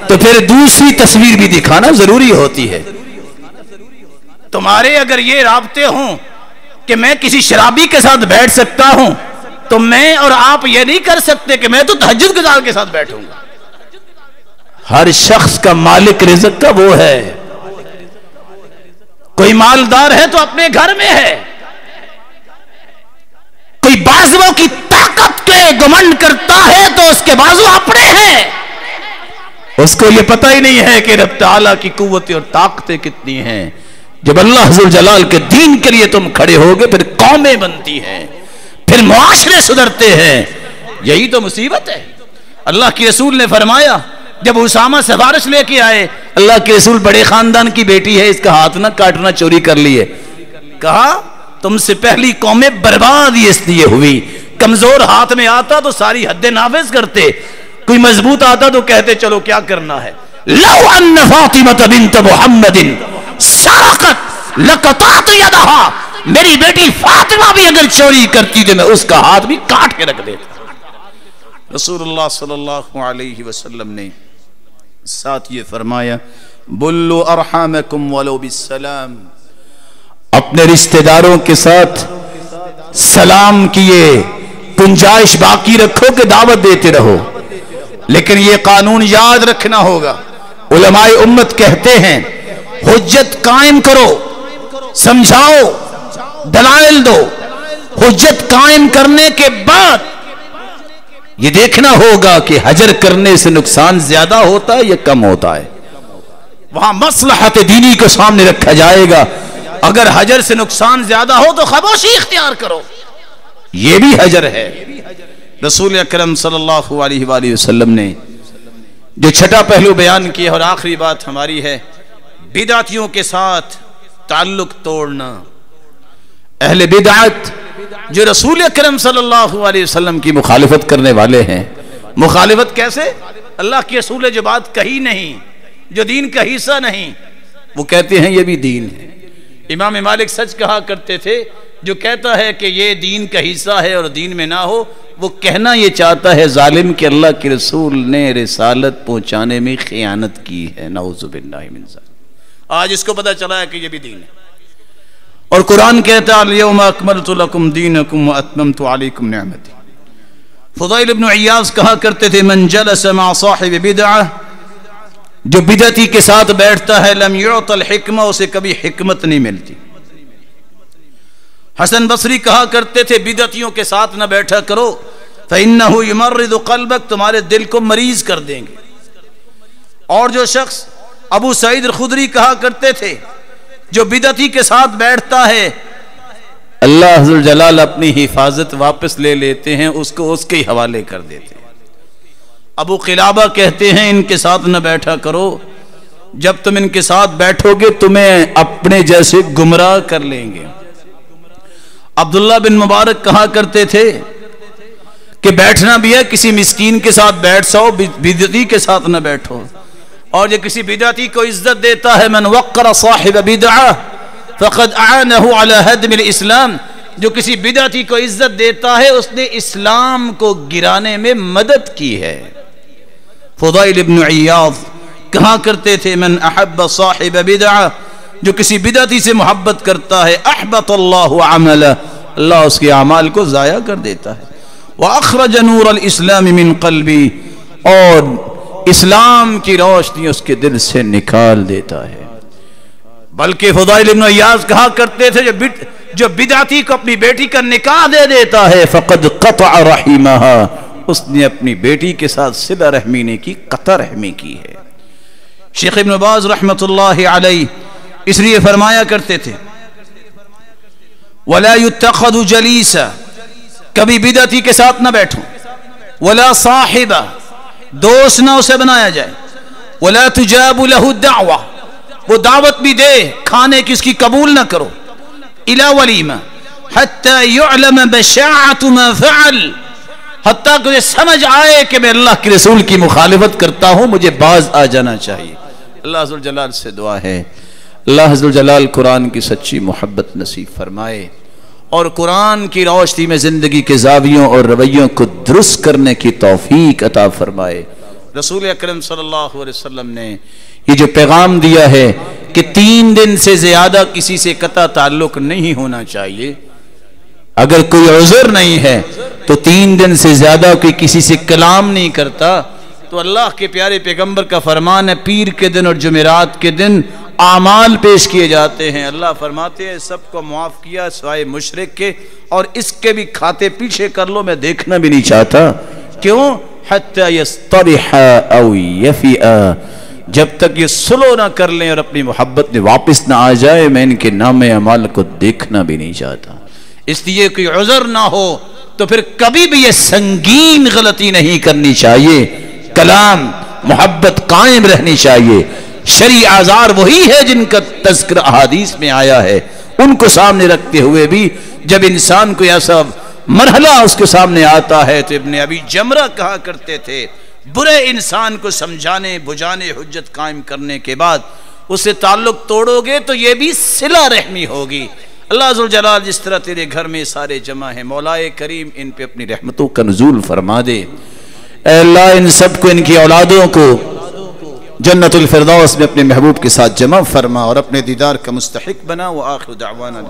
تو پھر دوسری تصویر بھی دکھانا ضروری ہوتی ہے۔ تمہارے اگر یہ رابطے ہوں کہ میں کسی شرابی کے ساتھ بیٹھ سکتا ہوں تو میں اور آپ یہ نہیں کر سکتے کہ میں تو تہجد گزار کے ساتھ بیٹھوں گا۔ ہر شخص کا مالک رزق کا وہ ہے، کوئی مالدار ہے تو اپنے گھر میں ہے، کوئی بازووں کی طاقت کے گمنڈ کرتا ہے تو اس کے بازو اپنے ہیں، اس کو یہ پتہ ہی نہیں ہے کہ رب تعالیٰ کی قوتیں اور طاقتیں کتنی ہیں۔ جب اللہ حضور جلال کے دین کے لیے تم کھڑے ہوگے پھر قومیں بنتی ہیں، پھر معاشرے سدھرتے ہیں، یہی تو مصیبت ہے۔ اللہ کے رسول نے فرمایا جب اسامہ سفارش لے کے آئے، اللہ کے رسول بڑے خاندان کی بیٹی ہے، اس کا ہاتھ نہ کاٹنا، چوری کر لیے، کہا تم سے پہلی قومیں برباد اس لیے ہوئی، کمزور ہاتھ میں آتا تو ساری حد نافذ کرتے، کوئی مضبوط آتا تو کہتے چلو کیا کرنا ہے۔ لو ان فاطمہ بنت محمد سرقت لقطعت یدہا، میری بیٹی فاطمہ بھی اگر چوری کرتی تو میں اس کا ہاتھ بھی کاٹ کے رکھ دیتا۔ رسول اللہ صلی اللہ علیہ وسلم نے ساتھ یہ فرمایا بلو ارحامکم ولو بالسلام، اپنے رشتہ داروں کے ساتھ سلام کیے، گنجائش باقی رکھو کہ دعوت دیتے رہو، لیکن یہ قانون یاد رکھنا ہوگا۔ علماء امت کہتے ہیں حجت قائم کرو، سمجھاؤ، دلائل دو، حجت قائم کرنے کے بعد یہ دیکھنا ہوگا کہ حجر کرنے سے نقصان زیادہ ہوتا ہے یا کم ہوتا ہے. وہاں مصلحت دینی کو سامنے رکھا جائے گا. اگر حجر سے نقصان زیادہ ہو تو خاموشی اختیار کرو، یہ بھی حجر ہے. رسول اکرم صلی اللہ علیہ وآلہ وسلم نے جو چھٹا پہلو بیان کیا، اور آخری بات ہماری ہے، بدعتیوں کے ساتھ تعلق توڑنا. اہل بدعت جو رسول اکرم صلی اللہ علیہ وسلم کی مخالفت کرنے والے ہیں. مخالفت کیسے؟ اللہ کے رسول نے جو بات کہی نہیں، جو دین کا حصہ نہیں، وہ کہتے ہیں یہ بھی دین ہے. امام مالک سچ کہا کرتے تھے، جو کہتا ہے کہ یہ دین کا حصہ ہے اور دین میں نہ ہو، وہ کہنا یہ چاہتا ہے ظالم کہ اللہ کے رسول نے رسالت پہنچانے میں خیانت کی ہے. نعوذ باللہ من ذلک. آج اس کو پتہ چلا ہے کہ یہ بھی دین ہے. اور قرآن کہتا ہے الیوم اکملت لکم دینکم واتممت علیکم نعمتی. فضیل ابن عیاض کہا کرتے تھے من جلس مع صاحب بدعہ، جو بدعتی کے ساتھ بیٹھتا ہے، لم یعط الحکمہ، اسے کبھی حکمت نہیں ملتی. حسن بصری کہا کرتے تھے بدعتیوں کے ساتھ نہ بیٹھا کرو، فإنہ یمرض قلبک، تمہارے دل کو مریض کر دیں گے. اور جو شخص ابو سعید الخدری کہا کرتے تھے جو بدعتی کے ساتھ بیٹھتا ہے اللہ عز و جلال اپنی حفاظت واپس لے لیتے ہیں، اس کو اس کے ہی حوالے کر دیتے ہیں. ابو قلابہ کہتے ہیں ان کے ساتھ نہ بیٹھا کرو، جب تم ان کے ساتھ بیٹھو گے تمہیں اپنے جیسے گمراہ کر لیں گے. عبداللہ بن مبارک کہا کرتے تھے کہ بیٹھنا بھی ہے کسی مسکین کے ساتھ بیٹھ سو، بدعتی کے ساتھ نہ بیٹھو. اور جو کسی بدعتی کو عزت دیتا ہے، من وقر صاحب بدعہ فقد اعانہ علی ہدم الاسلام، جو کسی بدعتی کو عزت دیتا ہے اس نے اسلام کو گرانے میں مدد کی ہے. فضیل ابن عیاض کہا کرتے تھے من احب صاحب بدعہ، جو کسی بدعتی سے محبت کرتا ہے، احبط اللہ عملہ، اللہ اس کے اعمال کو ضائع کر دیتا ہے. واخرج نور الاسلام من قلبی، اور اسلام کی روشنی اس کے دل سے نکال دیتا ہے. بلکہ فضیل ابن عیاض کہا کرتے تھے جو بدعتی کو اپنی بیٹی کا نکاح دے دیتا ہے، فقد قطع رحمہا، اس نے اپنی بیٹی کے ساتھ صلہ رحمی نے کی، قطع رحمی کی ہے. شیخ ابن باز رحمت اللہ علیہ اس لیے فرمایا کرتے تھے وَلَا يُتَّخَذُ جَلِيسًا، کبھی بدعتی کے ساتھ نہ بیٹھو. وَلَا صَاحِبًا، دوست نہ اسے بنایا جائے. وَلَا تُجَابُ لَهُ الدَّعْوَةِ، وہ دعوت بھی دے کھانے کی اس کی قبول نہ کرو. إِلَى وَلِيمَةٍ حَتَّى يُعْلَمَ بَشَاعَةُ مَا فَعَلْ، حتیٰ کہ سمجھ آئے کہ میں اللہ کے رسول کی مخالفت کرتا ہوں، مجھے باز آ جانا چاہیے. اللہ عز و جلال سے دعا ہے اللہ عز و جلال قرآن کی سچی محبت نصیب فرمائے، اور قرآن کی روشنی میں زندگی کے زاویوں اور رویوں کو درست کرنے کی توفیق عطا فرمائے. رسول اکرم صلی اللہ علیہ وسلم نے یہ جو پیغام دیا ہے کہ 3 دن سے زیادہ کسی سے قطع تعلق نہیں ہونا چاہیے. اگر کوئی عذر نہیں ہے تو 3 دن سے زیادہ کوئی کسی سے کلام نہیں کرتا، تو اللہ کے پیارے پیغمبر کا فرمان ہے پیر کے دن اور جمعرات کے دن اعمال پیش کیے جاتے ہیں. اللہ فرماتے ہیں سب کو معاف کیا سوائے مشرک کے، اور اس کے بھی کھاتے پیچھے کر لو، میں دیکھنا بھی نہیں چاہتا. کیوں؟ حتی یسترح او یفیع، جب تک یہ سلو نہ کر لیں اور اپنی محبت میں واپس نہ آ جائے، میں ان کے نام اعمال کو دیکھنا بھی نہیں چاہتا. اس لیے کوئی عذر نہ ہو تو پھر کبھی بھی یہ سنگین غلطی نہیں کرنی چاہیے. کلام محبت قائم رہنی چاہیے. شرعی آزار وہی ہے جن کا تذکر احادیث میں آیا ہے، ان کو سامنے رکھتے ہوئے بھی جب انسان کو ایسا مرحلہ اس کے سامنے آتا ہے تو ابن ابی جمرہ کہا کرتے تھے برے انسان کو سمجھانے بجانے حجت قائم کرنے کے بعد اس سے تعلق توڑو گے تو یہ بھی صلہ رحمی ہوگی. اللہ عز و جلال جس طرح تیرے گھر میں سارے جمع ہیں، مولا کریم ان پہ اپنی رحمتوں کا نزول فرما دے. اے اللہ ان سب کو، ان کی اولادوں کو جنت الفردوس میں اپنے محبوب کے ساتھ جمع فرما اور اپنے دیدار کا مستحق بنا. وآخر دعوانا